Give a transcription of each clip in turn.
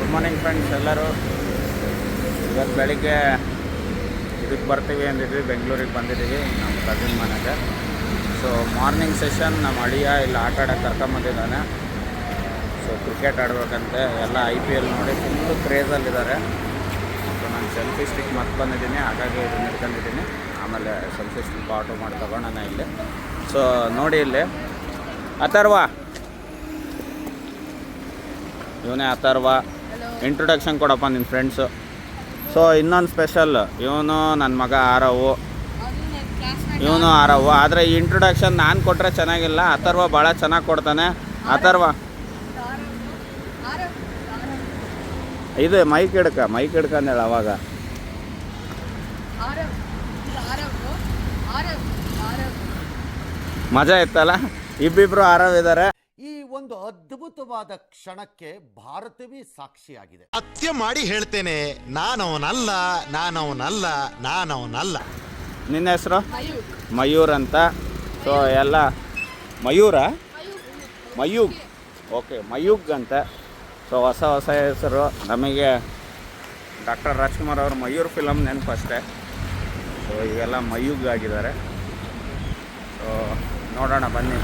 Good morning friends ಎಲ್ಲರೂ. ಇವತ್ತು ಬೆಳಿಗ್ಗೆ ಇದಕ್ಕೆ ಬರ್ತೀವಿ ಅಂದಿದ್ವಿ, ಬೆಂಗಳೂರಿಗೆ ಬಂದಿದ್ದೀವಿ ನಮ್ಮ ಕಸಿನ್ ಮನೆಗೆ. ಸೊ ಮಾರ್ನಿಂಗ್ ಸೆಷನ್ ನಮ್ಮ ಅಳಿಯ ಇಲ್ಲಿ ಆಟ ಆಡೋಕ್ಕೆ ಕರ್ಕೊಂಬಂದಿದ್ದಾನೆ. ಸೊ ಕ್ರಿಕೆಟ್ ಆಡ್ಬೇಕಂತೆ, ಎಲ್ಲ IPL ನೋಡಿ ಫುಲ್ಲು ಕ್ರೇಜಲ್ಲಿದ್ದಾರೆ. ಸೊ ನಾನು ಸೆಲ್ಫಿ ಸ್ಟಿಕ್ ಮತ್ತೆ ಬಂದಿದ್ದೀನಿ, ಹಾಗಾಗಿ ಇದನ್ನು ಇಟ್ಕೊಂಡಿದ್ದೀನಿ. ಆಮೇಲೆ ಸೆಲ್ಫಿ ಸ್ಟಿಕ್ ಆಟೋ ಮಾಡಿ ತೊಗೊಳೋಣ ಇಲ್ಲಿ. ಸೊ ನೋಡಿ ಇಲ್ಲಿ ಅಥರ್ವ, ಇವನೇ ಅಥರ್ವ. ಇಂಟ್ರೊಡಕ್ಷನ್ ಕೊಡಪ್ಪ ನಿನ್ನ ಫ್ರೆಂಡ್ಸು. ಸೊ ಇನ್ನೊಂದು ಸ್ಪೆಷಲ್, ಇವನು ನನ್ನ ಮಗ ಆರವು, ಇವನು ಆರವು. ಆದರೆ ಈ ಇಂಟ್ರೊಡಕ್ಷನ್ ನಾನು ಕೊಟ್ಟರೆ ಚೆನ್ನಾಗಿಲ್ಲ, ಅಥರ್ವ ಭಾಳ ಚೆನ್ನಾಗಿ ಕೊಡ್ತಾನೆ. ಅಥರ್ವ ಇದು ಮೈಕ್ ಹಿಡ್ಕಂದೇಳ ಅವಾಗ ಮಜಾ ಇತ್ತಲ್ಲ. ಇಬ್ಬಿಬ್ರು ಆರವ್ ಇದ್ದಾರೆ. ಈ ಒಂದು ಅದ್ಭುತವಾದ ಕ್ಷಣಕ್ಕೆ ಭಾರತವೇ ಸಾಕ್ಷಿಯಾಗಿದೆ. ಸತ್ಯ ಮಾಡಿ ಹೇಳ್ತೇನೆ, ನಾನವನಲ್ಲ. ನಿನ್ನ ಹೆಸರು ಮಯೂರ್ ಅಂತ. ಸೊ ಎಲ್ಲ ಮಯೂಗ್, ಓಕೆ ಮಯೂಗ್ ಅಂತ. ಸೊ ಹೊಸ ಹೆಸರು ನಮಗೆ. ಡಾಕ್ಟರ್ ರಾಜ್ಕುಮಾರ್ ಅವರು ಮಯೂರ್ ಫಿಲಮ್ ನೆನಪು ಅಷ್ಟೇ. ಸೊ ಇವೆಲ್ಲ ಮಯೂಗ್ ಆಗಿದ್ದಾರೆ. ಸೊ ನೋಡೋಣ ಬನ್ನಿ.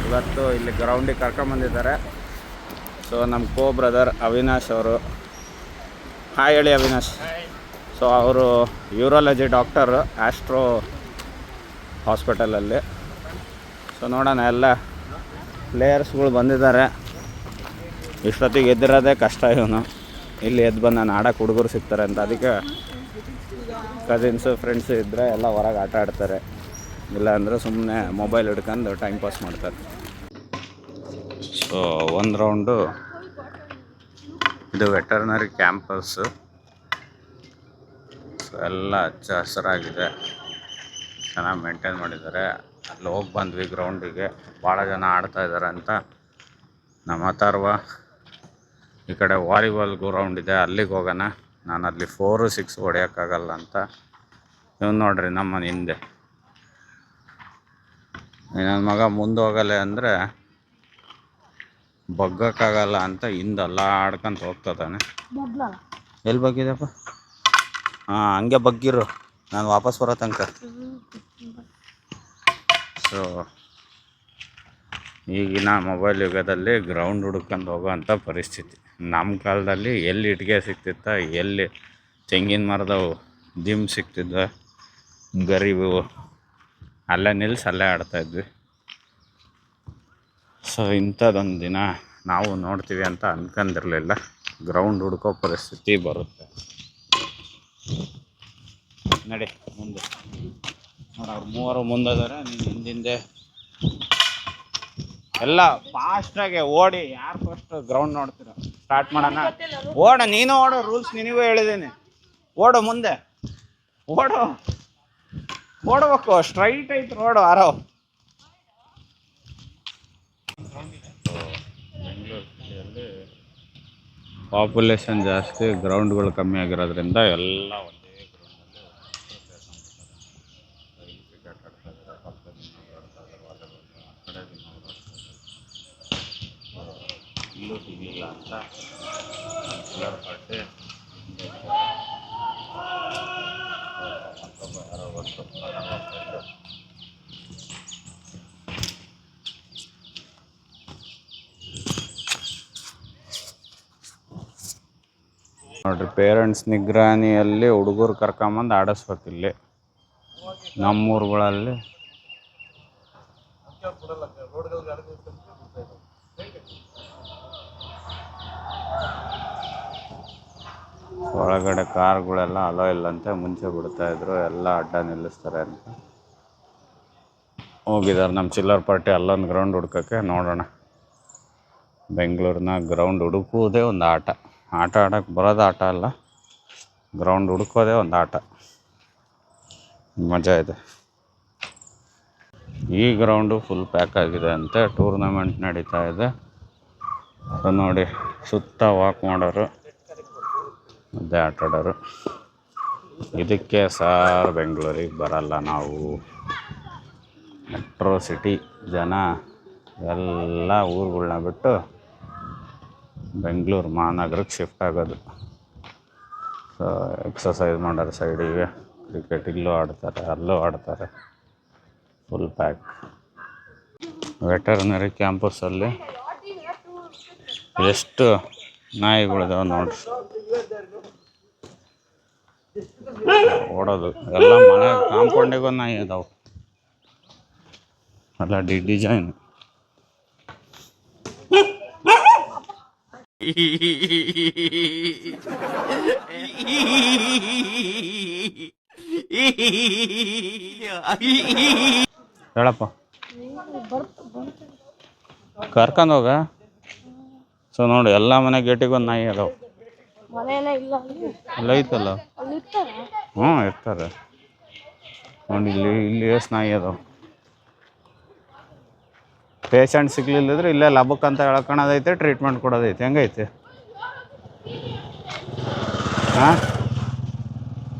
ಇವತ್ತು ಇಲ್ಲಿ ಗ್ರೌಂಡಿಗೆ ಕರ್ಕೊಂಬಂದಿದ್ದಾರೆ. ಸೊ ನಮ್ಮ ಬ್ರದರ್ ಅವಿನಾಶ್ ಅವರು. ಹಾಯ್ ಹೇಳಿ ಅವಿನಾಶ್. ಸೊ ಅವರು ಯೂರಾಲಜಿ ಡಾಕ್ಟರು ಆಸ್ಟ್ರೋ ಹಾಸ್ಪಿಟಲಲ್ಲಿ. ಸೊ ನೋಡೋಣ, ಎಲ್ಲ ಪ್ಲೇಯರ್ಸ್ಗಳು ಬಂದಿದ್ದಾರೆ. ಇಷ್ಟೊತ್ತಿಗೆ ಎದ್ದಿರೋದೇ ಕಷ್ಟ. ಇವನು ಇಲ್ಲಿ ಎದ್ದು ಬಂದು ನಾನು ಆಡೋಕ್ಕೆ ಹುಡುಗರು ಸಿಗ್ತಾರೆ ಅಂತ, ಅದಕ್ಕೆ ಕಸಿನ್ಸು ಫ್ರೆಂಡ್ಸು ಇದ್ದರೆ ಎಲ್ಲ ಹೊರಗೆ ಆಟ ಆಡ್ತಾರೆ, ಇಲ್ಲಾಂದರೆ ಸುಮ್ಮನೆ ಮೊಬೈಲ್ ಹಿಡ್ಕೊಂಡು ಟೈಮ್ ಪಾಸ್ ಮಾಡ್ತಾರೆ. ಸೊ ಒಂದು ರೌಂಡು ಇದು ವೆಟರ್ನರಿ ಕ್ಯಾಂಪಸ್ಸು. ಸೊ ಎಲ್ಲ ಹಚ್ಚ ಹಸಿರಾಗಿದೆ, ಚೆನ್ನಾಗಿ ಮೇಂಟೈನ್ ಮಾಡಿದ್ದಾರೆ. ಅಲ್ಲಿ ಹೋಗಿ ಬಂದ್ವಿ ಗ್ರೌಂಡಿಗೆ, ಭಾಳ ಜನ ಆಡ್ತಾಯಿದ್ದಾರೆ ಅಂತ. ನಮ್ಮ ಅಥರ್ವ ಈ ಕಡೆ ವಾಲಿಬಾಲ್ ಗ್ರೌಂಡ್ ಇದೆ, ಅಲ್ಲಿಗೆ ಹೋಗೋಣ. ನಾನು ಅಲ್ಲಿ 4, 6 ಹೊಡೆಯೋಕ್ಕಾಗಲ್ಲ ಅಂತ. ಇವನು ನೋಡ್ರಿ ನಮ್ಮ ಹಿಂದೆ. ನನ್ನ ಮಗ ಮುಂದೆ ಹೋಗಲ್ಲ ಅಂದರೆ ಬಗ್ಗಕ್ಕಾಗಲ್ಲ ಅಂತ ಹಿಂದೆಲ್ಲ ಆಡ್ಕೊಂತ ಹೋಗ್ತದಾನೆ. ಎಲ್ಲಿ ಬಗ್ಗಿದೆಪ್ಪ? ಹಾಂ, ಹಂಗೆ ಬಗ್ಗಿರು, ನಾನು ವಾಪಸ್ ಬರೋ ತನಕ. ಸೊ ಈಗಿನ ಮೊಬೈಲ್ ಯುಗದಲ್ಲಿ ಗ್ರೌಂಡ್ ಹುಡ್ಕೊಂಡು ಹೋಗೋವಂಥ ಪರಿಸ್ಥಿತಿ. ನಮ್ಮ ಕಾಲದಲ್ಲಿ ಎಲ್ಲಿ ಇಟ್ಟಿಗೆ ಸಿಗ್ತಿತ್ತ, ಎಲ್ಲಿ ತೆಂಗಿನ ಮರದವು ದಿಮ್ ಸಿಗ್ತಿದ್ದ, ಗರಿವು, ಅಲ್ಲೇ ನಿಲ್ಸಿ ಅಲ್ಲೇ ಆಡ್ತಾಯಿದ್ವಿ. ಸೊ ಇಂಥದ್ದೊಂದು ದಿನ ನಾವು ನೋಡ್ತೀವಿ ಅಂತ ಅಂದ್ಕೊಂಡಿರಲಿಲ್ಲ. ಗ್ರೌಂಡ್ ಹುಡ್ಕೋ ಪರಿಸ್ಥಿತಿ ಬರುತ್ತೆ. ನಡಿ ಮುಂದೆ ನೋಡಿ, ಅವ್ರು ಮೂವರು ಮುಂದಿದ್ದಾರೆ, ನೀನು ಹಿಂದಿಂದೆ. ಎಲ್ಲ ಫಾಸ್ಟಾಗಿ ಓಡಿ, ಯಾರು ಫಸ್ಟ್ ಗ್ರೌಂಡ್ ನೋಡ್ತೀರ ಸ್ಟಾರ್ಟ್ ಮಾಡೋಣ. ನೀನು ಓಡೋ, ರೂಲ್ಸ್ ನಿನಗೂ ಹೇಳಿದ್ದೀನಿ. ಓಡು ಮುಂದೆ, ಓಡಬೇಕು, ಸ್ಟ್ರೈಟ್ ಐತೆ ರೋಡು. ಆರೋ ಬೆಂಗಳೂರು ಸಿಟಿಯಲ್ಲಿ ಪಾಪ್ಯುಲೇಷನ್ ಜಾಸ್ತಿ, ಗ್ರೌಂಡ್ಗಳು ಕಮ್ಮಿ ಆಗಿರೋದ್ರಿಂದ ಎಲ್ಲ ಒಂದೇ ಗ್ರೌಂಡಲ್ಲಿ ಕ್ರಿಕೆಟ್ ಆಡ್ತಾ ಇದ್ದಾರೆ. ಪಕ್ಕದಿಂದ ಆಡ್ತಾ ಇದ್ದಾರೆ, ವಾಲಿಬಾಲ್ ಆ ಕಡೆ ಇಲ್ಲೂ ಸಿಗಲಿಲ್ಲ ಅಂತ ಎಲ್ಲರ ಪಟ್ಟೆ ಮತ್ತೊಬ್ಬ ಯಾರೋ ಬಂತು. ನೋಡ್ರಿ, ಪೇರೆಂಟ್ಸ್ ನಿಗ್ರಹಣಿಯಲ್ಲಿ ಹುಡುಗರು ಕರ್ಕೊಂಬಂದು ಆಡಿಸ್ಬೇಕಿಲ್ಲಿ ನಮ್ಮೂರುಗಳಲ್ಲಿ. ಒಳಗಡೆ ಕಾರ್ಗಳೆಲ್ಲ ಅಲೋ ಇಲ್ಲಂತೆ, ಮುಂಚೆ ಬಿಡ್ತಾಯಿದ್ರು, ಎಲ್ಲ ಅಡ್ಡ ನಿಲ್ಲಿಸ್ತಾರೆ ಅಂತ ಹೋಗಿದ್ದಾರೆ ನಮ್ಮ ಚಿಲ್ಲರ್ ಪಾರ್ಟಿ. ಅಲ್ಲೊಂದು ಗ್ರೌಂಡ್ ಹುಡ್ಕೋಕ್ಕೆ. ನೋಡೋಣ, ಬೆಂಗಳೂರಿನ ಗ್ರೌಂಡ್ ಹುಡುಕೋದೇ ಒಂದು ಆಟ ಆಡೋಕ್ಕೆ ಬರೋದು ಆಟ ಅಲ್ಲ, ಗ್ರೌಂಡ್ ಹುಡ್ಕೋದೇ ಒಂದು ಆಟ. ಮಜಾ ಇದೆ. ಈ ಗ್ರೌಂಡು ಫುಲ್ ಪ್ಯಾಕ್ ಆಗಿದೆ ಅಂತೆ, ಟೂರ್ನಮೆಂಟ್ ನಡೀತಾ ಇದೆ. ನೋಡಿ, ಸುತ್ತ ವಾಕ್ ಮಾಡೋರು, ಅದೇ ಆಟ ಆಡೋರು. ಇದಕ್ಕೆ ಸಾರ್ ಬೆಂಗಳೂರಿಗೆ ಬರಲ್ಲ ನಾವು. ಮೆಟ್ರೋ ಸಿಟಿ ಜನ ಎಲ್ಲ ಊರುಗಳ್ನ ಬಿಟ್ಟು ಬೆಂಗಳೂರು ಮಹಾನಗರಕ್ಕೆ ಶಿಫ್ಟ್ ಆಗೋದು. ಸೊ ಎಕ್ಸಸೈಸ್ ಮಾಡೋರು ಸೈಡಿಗೆ, ಕ್ರಿಕೆಟ್ ಇಲ್ಲೂ ಆಡ್ತಾರೆ, ಅಲ್ಲೂ ಆಡ್ತಾರೆ, ಫುಲ್ ಪ್ಯಾಕ್. ವೆಟರ್ನರಿ ಕ್ಯಾಂಪಸ್ಸಲ್ಲಿ ಎಷ್ಟು ನಾಯಿಗಳಿದಾವೆ ನೋಡ್ರಿ. ಓಡೋದು ಎಲ್ಲ ಮನೆ ಕಾಂಪೌಂಡಿಗೂ ನಾಯಿ ಇದಾವೆ, ಎಲ್ಲ ಡಿಸೈನ್. ಹೇಳಪ್ಪ, ಕರ್ಕೊಂಡು ಹೋಗ. ಸೊ ನೋಡಿ, ಎಲ್ಲ ಮನೆ ಗೇಟಿಗೊಂದು ನಾಯಿ ಅದಾವೆ. ಎಲ್ಲ ಐತಲ್ಲ, ಹ್ಞೂ ಇರ್ತಾರೆ ನೋಡಿ. ಇಲ್ಲಿ ಎಷ್ಟು ನಾಯಿ ಅದಾವೆ. ಪೇಷಂಟ್ ಸಿಗ್ಲಿಲ್ಲದ್ರೆ ಇಲ್ಲೇ ಲಬಕ್ಕಂತ ಹೇಳ್ಕೊಳೋದೈತೆ, ಟ್ರೀಟ್ಮೆಂಟ್ ಕೊಡೋದೈತೆ. ಹೆಂಗೈತೆ ಹಾಂ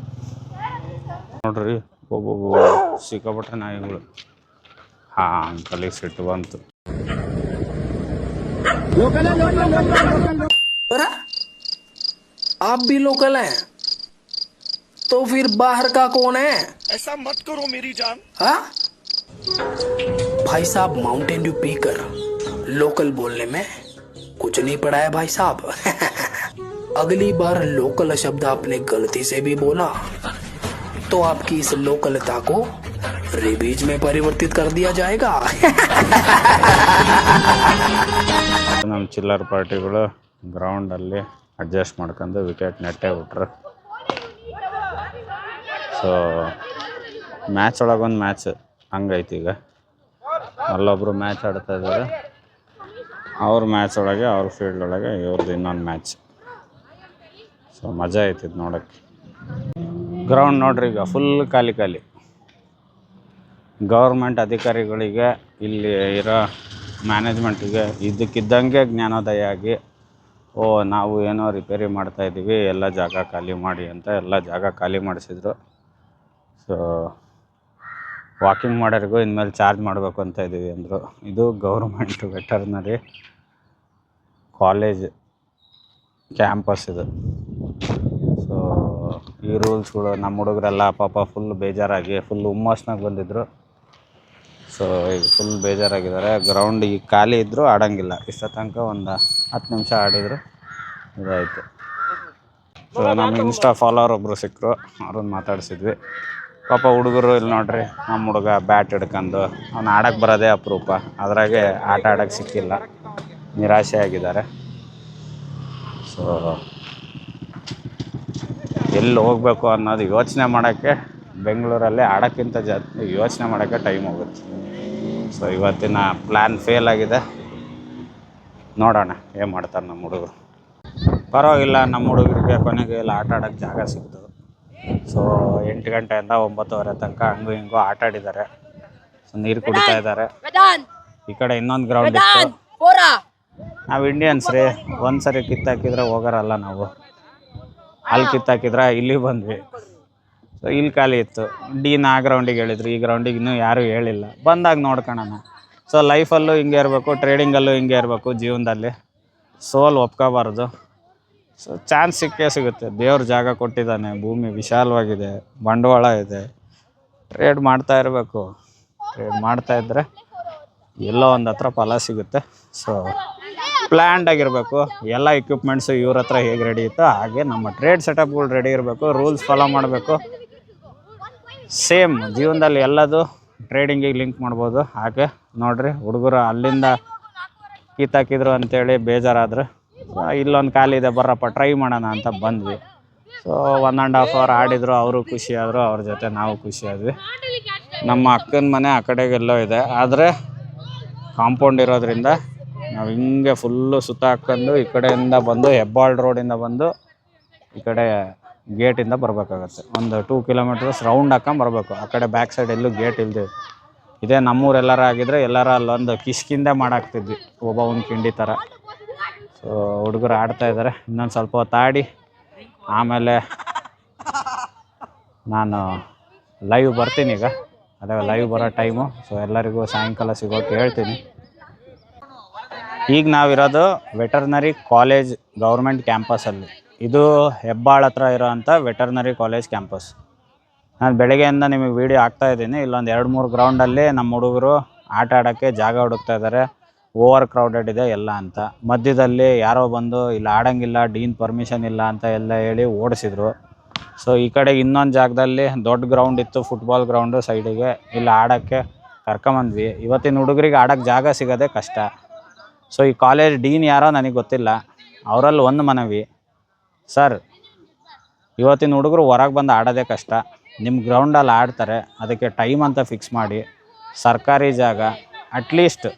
ನೋಡ್ರಿ. ಒಬ್ಬೊಬ್ಬ ಸಿಕ್ಕಾಪಟ್ಟೆ ನಾಯಿಗಳು. ಹಾಂ, ಅಂಕಲಿಗೆ ಸಿಟ್ಟು ಬಂತು. आप भी लोकल हैं तो फिर बाहर का कौन है? ऐसा मत करो मेरी जान. हाँ भाई साहब, माउंटेन ड्यू पीकर लोकल बोलने में कुछ नहीं पड़ा है भाई साहब. अगली बार लोकल शब्द आपने गलती से भी बोला तो आपकी इस लोकलता को रिबीज में परिवर्तित कर दिया जाएगा. ನಮ್ಮ ಚಿಲ್ಲರ್ ಪಾರ್ಟಿಗಳು ಗ್ರೌಂಡಲ್ಲಿ ಅಡ್ಜಸ್ಟ್ ಮಾಡ್ಕೊಂಡು ವಿಕೆಟ್ ನೆಟ್ಟೆ ಬಿಟ್ರು. ಸೊ ಮ್ಯಾಚ್ ಒಳಗೊಂದು ಮ್ಯಾಚ್ ಹಂಗೈತಿ. ಈಗ ಅಲ್ಲೊಬ್ಬರು ಮ್ಯಾಚ್ ಆಡ್ತಾ ಇದ್ದಾರೆ, ಅವ್ರ ಮ್ಯಾಚ್ ಒಳಗೆ, ಅವ್ರ ಫೀಲ್ಡ್ ಒಳಗೆ ಇವ್ರದ್ದು ಇನ್ನೊಂದು ಮ್ಯಾಚ್. ಸೊ ಮಜಾ ಐತಿದ್ದು ನೋಡೋಕ್ಕೆ. ಗ್ರೌಂಡ್ ನೋಡ್ರಿ, ಈಗ ಫುಲ್ ಖಾಲಿ ಖಾಲಿ. ಗೌರ್ಮೆಂಟ್ ಅಧಿಕಾರಿಗಳಿಗೆ, ಇಲ್ಲಿ ಇರೋ ಮ್ಯಾನೇಜ್ಮೆಂಟಿಗೆ ಇದ್ದಕ್ಕಿದ್ದಂಗೆ ಜ್ಞಾನೋದಯ ಆಗಿ, ಓ ನಾವು ಏನೋ ರಿಪೇರಿ ಮಾಡ್ತಾಯಿದ್ದೀವಿ, ಎಲ್ಲ ಜಾಗ ಖಾಲಿ ಮಾಡಿ ಅಂತ ಎಲ್ಲ ಜಾಗ ಖಾಲಿ ಮಾಡಿಸಿದ್ರು. ಸೊ ವಾಕಿಂಗ್ ಮಾಡೋರಿಗೂ ಇನ್ಮೇಲೆ ಚಾರ್ಜ್ ಮಾಡಬೇಕು ಅಂತ ಇದ್ದೀವಿ ಅಂದರು. ಇದು ಗೌರ್ಮೆಂಟ್ ವೆಟರ್ನರಿ ಕಾಲೇಜ್ ಕ್ಯಾಂಪಸ್ ಇದು. ಸೊ ಈ ರೂಲ್ಸ್ಗಳು ನಮ್ಮ ಹುಡುಗರೆಲ್ಲ ಪಾಪ ಫುಲ್ ಬೇಜಾರಾಗಿ, ಫುಲ್ ಹುಮ್ಮಸ್ನಾಗ ಬಂದಿದ್ದರು. ಸೊ ಈಗ ಫುಲ್ ಬೇಜಾರಾಗಿದ್ದಾರೆ. ಗ್ರೌಂಡ್ ಈಗ ಖಾಲಿ ಇದ್ದರೂ ಆಡೋಂಗಿಲ್ಲ. ಇಷ್ಟ ತನಕ ಒಂದು 10 ನಿಮಿಷ ಆಡಿದರು, ಇದಾಯಿತು. ಸೊ ನಮ್ಮ ಇನ್ಸ್ಟಾ ಫಾಲೋವರ್ ಒಬ್ಬರು ಸಿಕ್ಕರು, ಅವ್ರನ್ನ ಮಾತಾಡಿಸಿದ್ವಿ. ಪಾಪ ಹುಡುಗರು ಇಲ್ಲಿ ನೋಡ್ರಿ, ನಮ್ಮ ಹುಡುಗ ಬ್ಯಾಟ್ ಹಿಡ್ಕೊಂಡು, ಅವ್ನು ಆಡೋಕ್ಕೆ ಬರೋದೇ ಅಪರೂಪ, ಅದ್ರಾಗೆ ಆಟ ಆಡೋಕ್ಕೆ ಸಿಕ್ಕಿಲ್ಲ, ನಿರಾಶೆ ಆಗಿದ್ದಾರೆ. ಸೊ ಎಲ್ಲಿ ಹೋಗಬೇಕು ಅನ್ನೋದು ಯೋಚನೆ ಮಾಡೋಕ್ಕೆ, ಬೆಂಗಳೂರಲ್ಲಿ ಆಡೋಕ್ಕಿಂತ ಜಾಸ್ತಿ ಯೋಚನೆ ಮಾಡೋಕ್ಕೆ ಟೈಮ್ ಹೋಗುತ್ತೆ. ಸೊ ಇವತ್ತಿನ ಪ್ಲ್ಯಾನ್ ಫೇಲ್ ಆಗಿದೆ. ನೋಡೋಣ ಏನು ಮಾಡ್ತಾರೆ ನಮ್ಮ ಹುಡುಗರು. ಪರವಾಗಿಲ್ಲ, ನಮ್ಮ ಹುಡುಗರಿಗೆ ಕೊನೆಗೆ ಎಲ್ಲ ಆಟ ಆಡೋಕ್ಕೆ ಜಾಗ ಸಿಕ್ತು. ಸೊ 8 ಗಂಟೆಯಿಂದ 9:30 ತನಕ ಹಂಗೂ ಹಿಂಗೂ ಆಟ ಆಡಿದ್ದಾರೆ. ಸೊ ನೀರು ಕುಡಿತಾ ಇದ್ದಾರೆ. ಈ ಕಡೆ ಇನ್ನೊಂದು ಗ್ರೌಂಡ್ ಇತ್ತು. ನಾವು ಇಂಡಿಯನ್ಸ್ ರೀ, ಒಂದು ಸರಿ ಕಿತ್ತಾಕಿದ್ರೆ ಹೋಗೋರಲ್ಲ ನಾವು. ಅಲ್ಲಿ ಕಿತ್ತಾಕಿದ್ರೆ ಇಲ್ಲಿ ಬಂದ್ವಿ. ಸೊ ಇಲ್ಲಿ ಖಾಲಿ ಇತ್ತು. ಆ ಗ್ರೌಂಡಿಗೆ ಹೇಳಿದ್ರು, ಈ ಗ್ರೌಂಡಿಗೆ ಇನ್ನೂ ಯಾರೂ ಹೇಳಿಲ್ಲ. ಬಂದಾಗ ನೋಡ್ಕೊಳ್ಳೋಣ. ಸೊ ಲೈಫಲ್ಲೂ ಹಿಂಗೆ ಇರಬೇಕು, ಟ್ರೇಡಿಂಗಲ್ಲೂ ಹಿಂಗೆ ಇರಬೇಕು. ಜೀವನದಲ್ಲಿ ಸೋಲ್ ಒಪ್ಕೋಬಾರ್ದು. ಸೊ ಚಾನ್ಸ್ ಸಿಕ್ಕೇ ಸಿಗುತ್ತೆ. ದೇವ್ರ ಜಾಗ ಕೊಟ್ಟಿದ್ದಾನೆ, ಭೂಮಿ ವಿಶಾಲವಾಗಿದೆ, ಬಂಡವಾಳ ಇದೆ. ಟ್ರೇಡ್ ಮಾಡ್ತಾ ಇರಬೇಕು. ಟ್ರೇಡ್ ಮಾಡ್ತಾಯಿದ್ರೆ ಎಲ್ಲೋ ಒಂದು ಹತ್ರ ಫಲ ಸಿಗುತ್ತೆ. ಸೊ ಪ್ಲ್ಯಾಂಡ್ ಆಗಿರಬೇಕು. ಎಲ್ಲ ಎಕ್ವಿಪ್ಮೆಂಟ್ಸು ಇವ್ರ ಹತ್ರ ಹೇಗೆ ರೆಡಿ ಇತ್ತು ಹಾಗೆ ನಮ್ಮ ಟ್ರೇಡ್ ಸೆಟಪ್ಗಳು ರೆಡಿ ಇರಬೇಕು. ರೂಲ್ಸ್ ಫಾಲೋ ಮಾಡಬೇಕು. ಸೇಮ್ ಜೀವನದಲ್ಲಿ ಎಲ್ಲದು ಟ್ರೇಡಿಂಗಿಗೆ ಲಿಂಕ್ ಮಾಡ್ಬೋದು. ಹಾಗೆ ನೋಡಿರಿ, ಹುಡುಗರು ಅಲ್ಲಿಂದ ಕಿತ್ತಾಕಿದ್ರು ಅಂತೇಳಿ ಬೇಜಾರಾದ್ರೆ, ಇಲ್ಲೊಂದು ಖಾಲಿ ಇದೆ ಬರ್ರಪ್ಪ ಟ್ರೈ ಮಾಡೋಣ ಅಂತ ಬಂದ್ವಿ. ಸೊ 1.5 hour ಆಡಿದ್ರು. ಅವರು ಖುಷಿಯಾದರು, ಅವ್ರ ಜೊತೆ ನಾವು ಖುಷಿಯಾದ್ವಿ. ನಮ್ಮ ಅಕ್ಕನ ಮನೆ ಆ ಕಡೆಗೆಲ್ಲೋ ಇದೆ, ಆದರೆ ಕಾಂಪೌಂಡ್ ಇರೋದ್ರಿಂದ ನಾವು ಹಿಂಗೆ ಫುಲ್ಲು ಸುತ್ತ ಹಾಕ್ಕೊಂಡು ಈ ಕಡೆಯಿಂದ ಬಂದು ಹೆಬ್ಬಾಳ್ ರೋಡಿಂದ ಬಂದು ಈ ಕಡೆ ಗೇಟಿಂದ ಬರಬೇಕಾಗತ್ತೆ. ಒಂದು 2 kilometers ರೌಂಡ್ ಹಾಕೊಂಡು ಬರಬೇಕು. ಆ ಕಡೆ ಬ್ಯಾಕ್ ಸೈಡ್ ಎಲ್ಲೂ ಗೇಟ್ ಇಲ್ದೇವೆ. ಇದೇ ನಮ್ಮೂರೆಲ್ಲರ ಆಗಿದ್ರೆ ಎಲ್ಲರ ಅಲ್ಲೊಂದು ಕಿಷ್ಕಿಂದೆ ಮಾಡಾಕ್ತಿದ್ವಿ, ಒಂದು ಕಿಂಡಿ ಥರ. ಸೊ ಹುಡುಗರು ಆಡ್ತಾಯಿದ್ದಾರೆ. ಇನ್ನೊಂದು ಸ್ವಲ್ಪ ಹೊತ್ತು ಆಡಿ ಆಮೇಲೆ ನಾನು ಲೈವ್ ಬರ್ತೀನಿ. ಈಗ ಅದೇ ಲೈವ್ ಬರೋ ಟೈಮು. ಸೊ ಎಲ್ಲರಿಗೂ ಸಾಯಂಕಾಲ ಸಿಗೋಕ್ಕೆ ಹೇಳ್ತೀನಿ. ಈಗ ನಾವಿರೋದು ವೆಟರ್ನರಿ ಕಾಲೇಜ್ ಗೌರ್ಮೆಂಟ್ ಕ್ಯಾಂಪಸಲ್ಲಿ. ಇದು ಹೆಬ್ಬಾಳ ಹತ್ರ ಇರೋವಂಥ ವೆಟರ್ನರಿ ಕಾಲೇಜ್ ಕ್ಯಾಂಪಸ್. ನಾನು ಬೆಳಗ್ಗೆಯಿಂದ ನಿಮಗೆ ವೀಡಿಯೋ ಹಾಕ್ತಾಯಿದ್ದೀನಿ. ಇಲ್ಲೊಂದು 2-3 ಗ್ರೌಂಡಲ್ಲಿ ನಮ್ಮ ಹುಡುಗರು ಆಟ ಆಡೋಕ್ಕೆ ಜಾಗ ಹುಡುಕ್ತಾ ಇದ್ದಾರೆ. ಓವರ್ ಕ್ರೌಡೆಡ್ ಇದೆ ಎಲ್ಲ ಅಂತ. ಮಧ್ಯದಲ್ಲಿ ಯಾರೋ ಬಂದು ಇಲ್ಲಿ ಆಡೋಂಗಿಲ್ಲ, ಡೀನ್ ಪರ್ಮಿಷನ್ ಇಲ್ಲ ಅಂತ ಎಲ್ಲ ಹೇಳಿ ಓಡಿಸಿದ್ರು. ಸೊ ಈ ಕಡೆಗೆ ಇನ್ನೊಂದು ಜಾಗದಲ್ಲಿ ದೊಡ್ಡ ಗ್ರೌಂಡ್ ಇತ್ತು, ಫುಟ್ಬಾಲ್ ಗ್ರೌಂಡು ಸೈಡಿಗೆ. ಇಲ್ಲಿ ಆಡೋಕ್ಕೆ ಕರ್ಕೊಂಬಂದ್ವಿ. ಇವತ್ತಿನ ಹುಡುಗರಿಗೆ ಆಡೋಕ್ಕೆ ಜಾಗ ಸಿಗೋದೇ ಕಷ್ಟ. ಸೊ ಈ ಕಾಲೇಜ್ ಡೀನ್ ಯಾರೋ ನನಗೆ ಗೊತ್ತಿಲ್ಲ. ಅವರಲ್ಲಿ ಒಂದು ಮನವಿ, ಸರ್ ಇವತ್ತಿನ ಹುಡುಗರು ಹೊರಗೆ ಬಂದು ಆಡೋದೇ ಕಷ್ಟ. ನಿಮ್ಮ ಗ್ರೌಂಡಲ್ಲಿ ಆಡ್ತಾರೆ, ಅದಕ್ಕೆ ಟೈಮ್ ಅಂತ ಫಿಕ್ಸ್ ಮಾಡಿ. ಸರ್ಕಾರಿ ಜಾಗ, ಅಟ್ಲೀಸ್ಟ್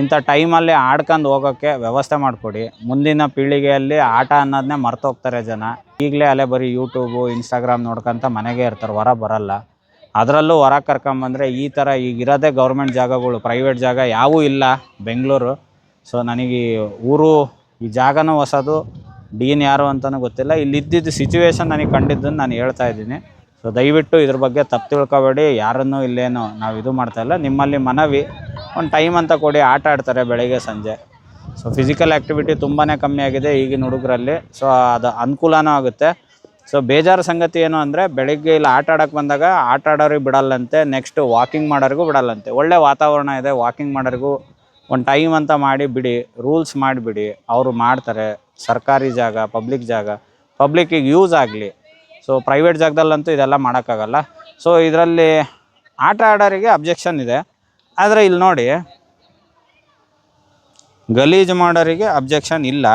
ಇಂಥ ಟೈಮಲ್ಲಿ ಆಡ್ಕೊಂಡು ಹೋಗೋಕ್ಕೆ ವ್ಯವಸ್ಥೆ ಮಾಡಿಕೊಡಿ. ಮುಂದಿನ ಪೀಳಿಗೆಯಲ್ಲಿ ಆಟ ಅನ್ನೋದನ್ನೇ ಮರ್ತೋಗ್ತಾರೆ ಜನ. ಈಗಲೇ ಅಲ್ಲೇ ಬರೀ ಯೂಟ್ಯೂಬು, ಇನ್ಸ್ಟಾಗ್ರಾಮ್ ನೋಡ್ಕೊಂತ ಮನೆಗೆ ಇರ್ತಾರೆ, ಹೊರಗೆ ಬರೋಲ್ಲ. ಅದರಲ್ಲೂ ಹೊರಗೆ ಕರ್ಕೊಂಬಂದರೆ ಈ ಥರ ಈಗಿರೋದೇ ಗೌರ್ಮೆಂಟ್ ಜಾಗಗಳು, ಪ್ರೈವೇಟ್ ಜಾಗ ಯಾವೂ ಇಲ್ಲ ಬೆಂಗಳೂರು. ಸೊ ನನಗೆ ಈ ಊರು, ಈ ಜಾಗನೂ ಹೊಸದು, ಡೀನ್ ಯಾರು ಅಂತಲೂ ಗೊತ್ತಿಲ್ಲ. ಇಲ್ಲಿದ್ದಿದ್ದು ಸಿಚುವೇಶನ್ ನನಗೆ ಕಂಡಿದ್ದನ್ನು ನಾನು ಹೇಳ್ತಾ ಇದ್ದೀನಿ. ಸೊ ದಯವಿಟ್ಟು ಇದ್ರ ಬಗ್ಗೆ ತಪ್ಪು ತಿಳ್ಕೊಬೇಡಿ. ಯಾರನ್ನೂ ಇಲ್ಲೇನು ನಾವು ಇದು ಮಾಡ್ತಾಯಿಲ್ಲ. ನಿಮ್ಮಲ್ಲಿ ಮನವಿ, ಒಂದು ಟೈಮ್ ಅಂತ ಕೊಡಿ. ಆಟ ಆಡ್ತಾರೆ ಬೆಳಗ್ಗೆ ಸಂಜೆ. ಸೊ ಫಿಸಿಕಲ್ ಆ್ಯಕ್ಟಿವಿಟಿ ತುಂಬಾ ಕಮ್ಮಿ ಆಗಿದೆ ಈಗಿನ ಹುಡುಗರಲ್ಲಿ. ಸೊ ಅದು ಅನುಕೂಲನೂ ಆಗುತ್ತೆ. ಸೊ ಬೇಜಾರು ಸಂಗತಿ ಏನು ಅಂದರೆ, ಬೆಳಗ್ಗೆ ಇಲ್ಲಿ ಆಟ ಆಡೋಕ್ಕೆ ಬಂದಾಗ ಆಟ ಆಡೋರಿಗೆ ಬಿಡಲ್ಲಂತೆ, ನೆಕ್ಸ್ಟ್ ವಾಕಿಂಗ್ ಮಾಡೋರಿಗೂ ಬಿಡಲ್ಲಂತೆ. ಒಳ್ಳೆ ವಾತಾವರಣ ಇದೆ, ವಾಕಿಂಗ್ ಮಾಡೋರಿಗೂ ಒಂದು ಟೈಮ್ ಅಂತ ಮಾಡಿ ಬಿಡಿ, ರೂಲ್ಸ್ ಮಾಡಿಬಿಡಿ. ಅವರು ಮಾಡ್ತಾರೆ. ಸರ್ಕಾರಿ ಜಾಗ, ಪಬ್ಲಿಕ್ ಜಾಗ, ಪಬ್ಲಿಕ್ಕಿಗೆ ಯೂಸ್ ಆಗಲಿ. ಸೊ ಪ್ರೈವೇಟ್ ಜಾಗದಲ್ಲಂತೂ ಇದೆಲ್ಲ ಮಾಡೋಕ್ಕಾಗಲ್ಲ. ಸೊ ಇದರಲ್ಲಿ ಆಟ ಆಡೋರಿಗೆ ಅಬ್ಜೆಕ್ಷನ್ ಇದೆ. ಆದರೆ ಇಲ್ಲಿ ನೋಡಿ, ಗಲೀಜು ಮಾಡೋರಿಗೆ ಅಬ್ಜೆಕ್ಷನ್ ಇಲ್ಲ.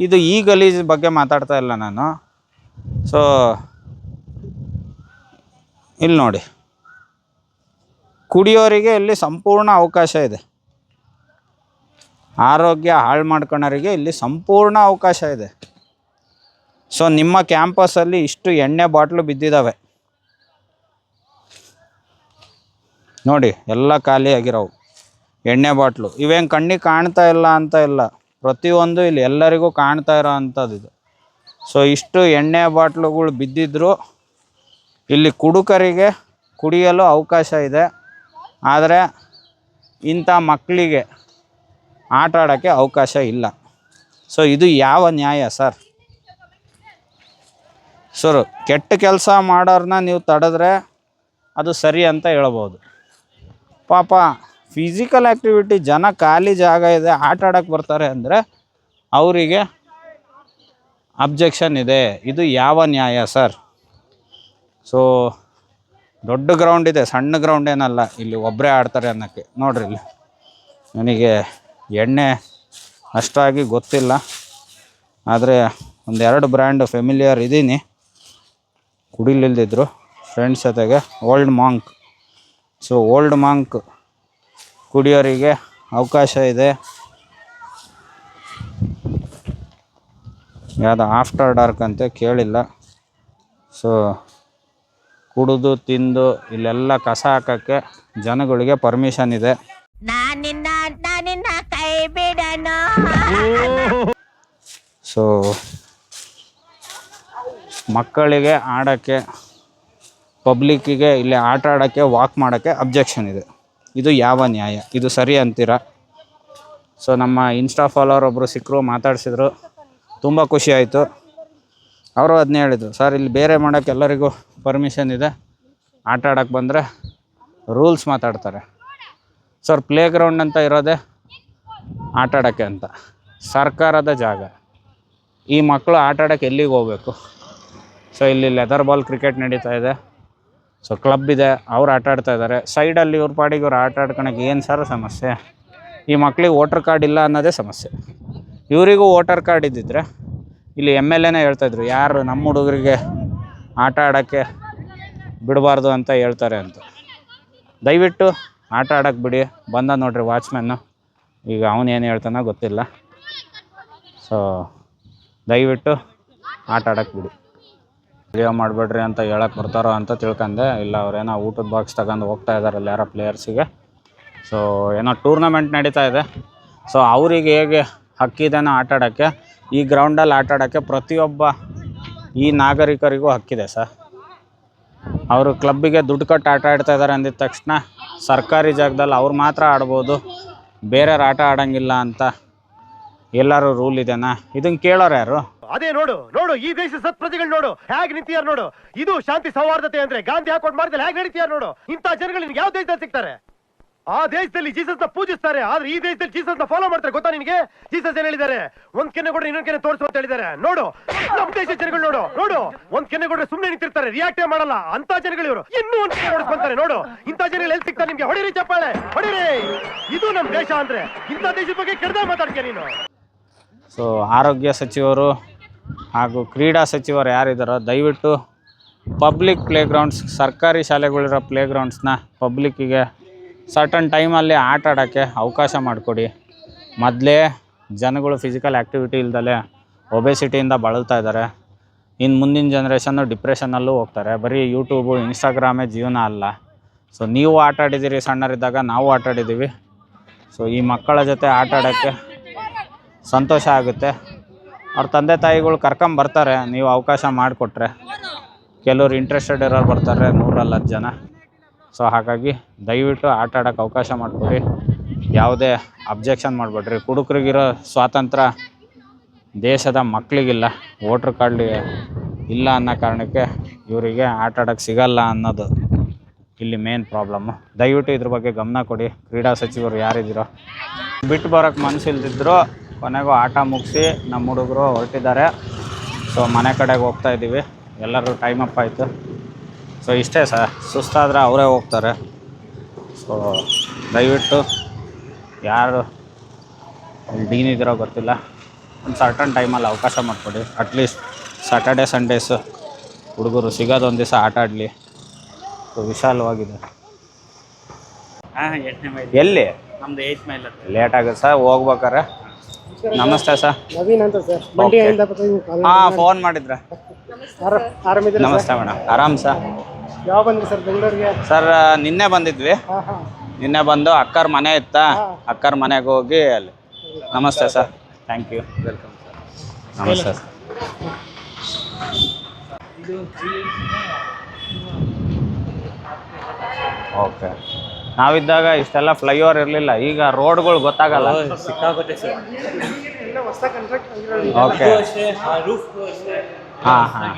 ಇದು ಈ ಗಲೀಜು ಬಗ್ಗೆ ಮಾತಾಡ್ತಾ ಇಲ್ಲ ನಾನು. ಸೊ ಇಲ್ಲಿ ನೋಡಿ, ಕುಡಿಯೋರಿಗೆ ಇಲ್ಲಿ ಸಂಪೂರ್ಣ ಅವಕಾಶ ಇದೆ. ಆರೋಗ್ಯ ಹಾಳು ಮಾಡ್ಕೊಳ್ಳೋರಿಗೆ ಇಲ್ಲಿ ಸಂಪೂರ್ಣ ಅವಕಾಶ ಇದೆ. ಸೊ ನಿಮ್ಮ ಕ್ಯಾಂಪಸಲ್ಲಿ ಇಷ್ಟು ಎಣ್ಣೆ ಬಾಟ್ಲು ಬಿದ್ದಿದ್ದಾವೆ ನೋಡಿ, ಎಲ್ಲ ಖಾಲಿಯಾಗಿರೋವು ಎಣ್ಣೆ ಬಾಟ್ಲು. ಇವೇನು ಕಣ್ಣಿಗೆ ಕಾಣ್ತಾ ಇಲ್ಲ ಅಂತ ಇಲ್ಲ, ಪ್ರತಿಯೊಂದು ಇಲ್ಲಿ ಎಲ್ಲರಿಗೂ ಕಾಣ್ತಾ ಇರೋ ಅಂಥದ್ದು ಇದು. ಸೊ ಇಷ್ಟು ಎಣ್ಣೆ ಬಾಟ್ಲುಗಳು ಬಿದ್ದಿದ್ರು ಇಲ್ಲಿ ಕುಡುಕರಿಗೆ ಕುಡಿಯಲು ಅವಕಾಶ ಇದೆ. ಆದರೆ ಇಂಥ ಮಕ್ಕಳಿಗೆ ಆಟ ಆಡೋಕ್ಕೆ ಅವಕಾಶ ಇಲ್ಲ. ಸೊ ಇದು ಯಾವ ನ್ಯಾಯ ಸರ್? ಸರ್, ಕೆಟ್ಟ ಕೆಲಸ ಮಾಡೋರನ್ನ ನೀವು ತಡೆದ್ರೆ ಅದು ಸರಿ ಅಂತ ಹೇಳ್ಬೋದು. ಪಾಪ ಫಿಸಿಕಲ್ ಆ್ಯಕ್ಟಿವಿಟಿ, ಜನ ಖಾಲಿ ಜಾಗ ಇದೆ, ಆಟ ಆಡೋಕ್ಕೆ ಬರ್ತಾರೆ ಅಂದರೆ ಅವರಿಗೆ ಅಬ್ಜೆಕ್ಷನ್ ಇದೆ. ಇದು ಯಾವ ನ್ಯಾಯ ಸರ್? ಸೊ ದೊಡ್ಡ ಗ್ರೌಂಡ್ ಇದೆ, ಸಣ್ಣ ಗ್ರೌಂಡ್ ಏನಲ್ಲ. ಇಲ್ಲಿ ಒಬ್ಬರೇ ಆಡ್ತಾರೆ ಅನ್ನೋಕ್ಕೆ ನೋಡ್ರಿ. ಇಲ್ಲಿ ನನಗೆ ಎಣ್ಣೆ ಅಷ್ಟಾಗಿ ಗೊತ್ತಿಲ್ಲ, ಆದರೆ ಒಂದೆರಡು ಬ್ರ್ಯಾಂಡ್ ಫೆಮಿಲಿಯರ್ ಇದ್ದೀನಿ. ಕುಡಿಲಿಲ್ದಿದ್ರು ಫ್ರೆಂಡ್ಸ್ ಜೊತೆಗೆ Old Monk. So Old Monk ಕುಡಿಯೋರಿಗೆ ಅವಕಾಶ ಇದೆ. ಯಾವುದು ಆಫ್ಟರ್ ಡಾರ್ಕ್ ಅಂತ ಕೇಳಿಲ್ಲ. ಸೊ ಕುಡಿದು ತಿಂದು ಇಲ್ಲೆಲ್ಲ ಕಸ ಹಾಕೋಕ್ಕೆ ಜನಗಳಿಗೆ ಪರ್ಮಿಷನ್ ಇದೆ. ಸೊ ಮಕ್ಕಳಿಗೆ ಆಡೋಕ್ಕೆ, ಪಬ್ಲಿಕ್ಕಿಗೆ ಇಲ್ಲಿ ಆಟ ಆಡೋಕ್ಕೆ, ವಾಕ್ ಮಾಡೋಕ್ಕೆ ಅಬ್ಜೆಕ್ಷನ್ ಇದೆ. ಇದು ಯಾವ ನ್ಯಾಯ? ಇದು ಸರಿ ಅಂತೀರಾ? ಸೊ ನಮ್ಮ ಇನ್ಸ್ಟಾ ಫಾಲೋವರ್ ಒಬ್ಬರು ಸಿಕ್ಕರು, ಮಾತಾಡಿಸಿದ್ರು, ತುಂಬ ಖುಷಿ ಆಯಿತು. ಅವರು ಅದನ್ನೇ ಹೇಳಿದರು, ಸರ್ ಇಲ್ಲಿ ಬೇರೆ ಮಾಡೋಕ್ಕೆ ಎಲ್ಲರಿಗೂ ಪರ್ಮಿಷನ್ ಇದೆ, ಆಟ ಆಡೋಕ್ಕೆ ಬಂದರೆ ರೂಲ್ಸ್ ಮಾತಾಡ್ತಾರೆ. ಸರ್ ಪ್ಲೇ ಗ್ರೌಂಡ್ ಅಂತ ಇರೋದೇ ಆಟ ಆಡೋಕ್ಕೆ ಅಂತ, ಸರ್ಕಾರದ ಜಾಗ. ಈ ಮಕ್ಕಳು ಆಟ ಆಡೋಕ್ಕೆ ಎಲ್ಲಿಗೆ ಹೋಗಬೇಕು? ಸೊ ಇಲ್ಲಿ ಲೆದರ್ ಬಾಲ್ ಕ್ರಿಕೆಟ್ ನಡೀತಾ ಇದೆ. ಸೊ ಕ್ಲಬ್ ಇದೆ, ಅವ್ರು ಆಟ ಆಡ್ತಾ ಇದ್ದಾರೆ. ಸೈಡಲ್ಲಿ ಇವ್ರ ಪಾಡಿಗೆ ಇವ್ರು ಆಟ ಆಡ್ಕೊಳಕ್ಕೆ ಏನು ಸರ್ ಸಮಸ್ಯೆ? ಈ ಮಕ್ಳಿಗೆ ವೋಟರ್ ಕಾರ್ಡ್ ಇಲ್ಲ ಅನ್ನೋದೇ ಸಮಸ್ಯೆ. ಇವರಿಗೂ ವೋಟರ್ ಕಾರ್ಡ್ ಇದ್ದಿದ್ರೆ ಇಲ್ಲಿ MLAನೇ ಹೇಳ್ತಾಯಿದ್ರು, ಯಾರು ನಮ್ಮ ಹುಡುಗರಿಗೆ ಆಟ ಆಡೋಕ್ಕೆ ಬಿಡಬಾರ್ದು ಅಂತ ಹೇಳ್ತಾರೆ ಅಂತ. ದಯವಿಟ್ಟು ಆಟ ಆಡೋಕ್ಕೆ ಬಿಡಿ. ಬಂದ ನೋಡ್ರಿ ವಾಚ್ಮ್ಯಾನು, ಈಗ ಅವನೇನು ಹೇಳ್ತಾನೋ ಗೊತ್ತಿಲ್ಲ. ಸೊ ದಯವಿಟ್ಟು ಆಟ ಆಡೋಕ್ಕೆ ಬಿಡಿ. ವಿಡಿಯೋ ಮಾಡಬೇಡ್ರಿ ಅಂತ ಹೇಳಕ್ಕೆ ಬರ್ತಾರೋ ಅಂತ ತಿಳ್ಕೊಂಡೆ. ಇಲ್ಲ, ಅವರೇನೋ ಊಟದ ಬಾಕ್ಸ್ ತಗೊಂಡು ಹೋಗ್ತಾ ಇದ್ದಾರಲ್ಲ ಯಾರೋ ಪ್ಲೇಯರ್ಸಿಗೆ. ಸೊ ಏನೋ ಟೂರ್ನಮೆಂಟ್ ನಡೀತಾ ಇದೆ. ಸೊ ಅವರಿಗೆ ಹೇಗೆ ಹಕ್ಕಿದೆನೋ ಆಟ ಆಡೋಕ್ಕೆ, ಈ ಗ್ರೌಂಡಲ್ಲಿ ಆಟ ಆಡೋಕ್ಕೆ ಪ್ರತಿಯೊಬ್ಬ ಈ ನಾಗರಿಕರಿಗೂ ಹಕ್ಕಿದೆ ಸರ್. ಅವರು ಕ್ಲಬ್ಬಿಗೆ ದುಡ್ಡು ಕಟ್ಟು ಆಟ ಆಡ್ತಾ ಇದ್ದಾರೆ ಅಂದಿದ ತಕ್ಷಣ ಸರ್ಕಾರಿ ಜಾಗದಲ್ಲಿ ಅವ್ರು ಮಾತ್ರ ಆಡ್ಬೋದು, ಬೇರೆಯವ್ರು ಆಟ ಆಡೋಂಗಿಲ್ಲ ಅಂತ ಎಲ್ಲರೂ ರೂಲ್ ಇದೆನಾ? ಇದನ್ನ ಕೇಳೋರು ಯಾರು? ಅದೇ ನೋಡು ನೋಡು, ಈ ದೇಶದ ಸತ್ ಪ್ರಜೆಗಳು ನೋಡು ಹೇಗ್ ನಿಂತಿಯಾರ ನೋಡು. ಇದು ಶಾಂತಿ ಸೌಹಾರ್ದತೆ ಅಂದ್ರೆ ಗಾಂಧಿ ಹಾಕೊಂಡು ಮಾಡಿದ್ರೆ ಹೇಗ್ ನಡೀತಿಯಾರ ನೋಡು. ಇಂಥ ಜನಗಳು ನಿನ್ಗೆ ಯಾವ ದೇಶದಲ್ಲಿ ಸಿಗ್ತಾರೆ? ಆ ದೇಶದಲ್ಲಿ ಜೀಸಸ್ ನ ಪೂಜಿಸ್ತಾರೆ, ಆದ್ರೆ ಈ ದೇಶದಲ್ಲಿ ಜೀಸಸ್ ನ ಫಾಲೋ ಮಾಡ್ತಾರೆ. ಗೊತ್ತಾ ನಿನಗೆ? ಜೀಸಸ್ ಏನ್ ಹೇಳಿದ್ದಾರೆ? ಒಂದ್ ಕೆನ್ನೆ ಕೊಡ್ರೆ ಇನ್ನೊಂದ್ ಕೆನ್ನೆ ತೋರಿಸು ಅಂತ ಹೇಳಿದ್ದಾರೆ. ನೋಡು ನಮ್ ದೇಶದ ಜನಗಳು ನೋಡು ನೋಡು, ಒಂದ್ ಕೆನ್ನೆ ಕೊಡ್ರೆ ಸುಮ್ನೆ ನಿಂತಿರ್ತಾರೆ, ರಿಯಾಕ್ಟೇ ಮಾಡಲ್ಲ. ಅಂತ ಜನಗಳು ಇವರು ಇನ್ನೂ ಒಂದ್ ಕೆನ್ನೆ ಹೊಡಿಸ್ಕೊಂತಾರೆ. ನೋಡು ಇಂಥ ಜನಗಳು ಎಲ್ಲಿ ಸಿಗ್ತಾರೆ ನಿಮ್ಗೆ? ಹೊಡಿರಿ ಚಪ್ಪಾಳೆ ಹೊಡಿರಿ. ಇದು ನಮ್ ದೇಶ ಅಂದ್ರೆ. ಇಂಥ ದೇಶದ ಬಗ್ಗೆ ಕೆಡ್ದ ಮಾತಾಡ್ತೀಯ ನೀನು. ಸೊ ಆರೋಗ್ಯ ಸಚಿವರು ಹಾಗೂ ಕ್ರೀಡಾ ಸಚಿವರು ಯಾರಿದ್ದಾರೋ ದಯವಿಟ್ಟು ಪಬ್ಲಿಕ್ ಪ್ಲೇಗ್ರೌಂಡ್ಸ್, ಸರ್ಕಾರಿ ಶಾಲೆಗಳಿರೋ ಪ್ಲೇಗ್ರೌಂಡ್ಸ್ನ ಪಬ್ಲಿಕ್ಕಿಗೆ ಸರ್ಟನ್ ಟೈಮಲ್ಲಿ ಆಟ ಆಡೋಕ್ಕೆ ಅವಕಾಶ ಮಾಡಿಕೊಡಿ. ಮೊದಲೇ ಜನಗಳು ಫಿಸಿಕಲ್ ಆ್ಯಕ್ಟಿವಿಟಿ ಇಲ್ದಲೆ ಒಬೆಸಿಟಿಯಿಂದ ಬಳಲ್ತಾ ಇದ್ದಾರೆ. ಇನ್ನು ಮುಂದಿನ ಜನ್ರೇಷನ್ನು ಡಿಪ್ರೆಷನ್ನಲ್ಲೂ ಹೋಗ್ತಾರೆ. ಬರೀ ಯೂಟ್ಯೂಬು ಇನ್ಸ್ಟಾಗ್ರಾಮೇ ಜೀವನ ಅಲ್ಲ. ಸೊ ನೀವು ಆಟ ಆಡಿದ್ದೀರಿ, ಸಣ್ಣರಿದ್ದಾಗ ನಾವು ಆಟ ಆಡಿದ್ದೀವಿ. ಸೊ ಈ ಮಕ್ಕಳ ಜೊತೆ ಆಟ ಆಡೋಕ್ಕೆ ಸಂತೋಷ ಆಗುತ್ತೆ. ಅವ್ರ ತಂದೆ ತಾಯಿಗಳು ಕರ್ಕೊಂಬರ್ತಾರೆ ನೀವು ಅವಕಾಶ ಮಾಡಿಕೊಟ್ರೆ. ಕೆಲವ್ರು ಇಂಟ್ರೆಸ್ಟೆಡ್ ಇರೋರು ಬರ್ತಾರೆ, 100 ಜನ. ಸೊ ಹಾಗಾಗಿ ದಯವಿಟ್ಟು ಆಟ ಆಡೋಕ್ಕೆ ಅವಕಾಶ ಮಾಡಿಕೊಡಿ. ಯಾವುದೇ ಅಬ್ಜೆಕ್ಷನ್ ಮಾಡಬೇಡ್ರಿ. ಕುಡುಕರಿಗಿರೋ ಸ್ವಾತಂತ್ರ್ಯ ದೇಶದ ಮಕ್ಕಳಿಗಿಲ್ಲ. ವೋಟ್ರ್ ಕಾರ್ಡ್ ಇಲ್ಲ ಅನ್ನೋ ಕಾರಣಕ್ಕೆ ಇವರಿಗೆ ಆಟ ಆಡೋಕ್ಕೆ ಸಿಗಲ್ಲ ಅನ್ನೋದು ಇಲ್ಲಿ ಮೇನ್ ಪ್ರಾಬ್ಲಮ್ಮು. ದಯವಿಟ್ಟು ಇದ್ರ ಬಗ್ಗೆ ಗಮನ ಕೊಡಿ. ಕ್ರೀಡಾ ಸಚಿವರು ಯಾರಿದ್ದೀರೋ ಬಿಟ್ಟು ಬರೋಕ್ಕೆ ಮನಸ್ಸಿಲ್ದಿದ್ರು ಕೊನೆಗೂ ಆಟ ಮುಗಿಸಿ ನಮ್ಮ ಹುಡುಗರು ಹೊರಟಿದ್ದಾರೆ. ಸೊ ಮನೆ ಕಡೆಗೆ ಹೋಗ್ತಾ ಇದ್ದೀವಿ. ಎಲ್ಲರೂ ಟೈಮ್ ಅಪ್ ಆಯಿತು. ಸೊ ಇಷ್ಟೇ ಸರ್, ಸುಸ್ತಾದರೆ ಅವರೇ ಹೋಗ್ತಾರೆ. ಸೊ ದಯವಿಟ್ಟು ಯಾರು ಡೀನ್ ಇದ್ದೀರೋ ಗೊತ್ತಿಲ್ಲ, ಒಂದು ಸರ್ಟನ್ ಟೈಮಲ್ಲಿ ಅವಕಾಶ ಮಾಡಿಕೊಡಿ. ಅಟ್ಲೀಸ್ಟ್ ಸ್ಯಾಟರ್ಡೆ ಸಂಡೇಸು ಹುಡುಗರು ಸಿಗೋದು ಒಂದು ದಿವಸ ಆಟ ಆಡಲಿ. ಸೊ ವಿಶಾಲವಾಗಿದೆ. ಎಲ್ಲಿ? ನಮ್ದು 8 ಮೈಲ್ ಲೇಟ್ ಆಗುತ್ತೆ ಸರ್ ಹೋಗ್ಬೇಕಾರೆ. ನಮಸ್ತೆ ಸರ್. ನವೀನ್ ಅಂತ ಸರ್, ಮಂಡ್ಯದಿಂದ ಹಾಂ, ಫೋನ್ ಮಾಡಿದ್ರೆ. ಆರಾಮಿದ್ದೀರಾ? ನಮಸ್ತೆ ಮೇಡಮ್. ಆರಾಮ್ ಸರ್. ಯಾವ ಬಂದ್ರಿ ಸರ್ ಬೆಂಗಳೂರಿಗೆ? ಸರ್ ನಿನ್ನೆ ಬಂದಿದ್ವಿ. ನಿನ್ನೆ ಬಂದು ಅಕ್ಕರ ಮನೆ ಇತ್ತಾ, ಅಕ್ಕರ ಮನೆಗೆ ಹೋಗಿ ಅಲ್ಲಿ. Namaste sir. Thank you. Welcome sir. Namaste sir. Okay. ನಾವಿದ್ದಾಗ ಇಷ್ಟೆಲ್ಲ ಫ್ಲೈಓವರ್ ಇರಲಿಲ್ಲ. ಈಗ ರೋಡ್ಗಳು ಗೊತ್ತಾಗಲ್ಲ. ಸಿಕ್ಕಾಗುತ್ತೆ ಸರ್. ಓಕೆ. ಹಾಂ ಹಾಂ.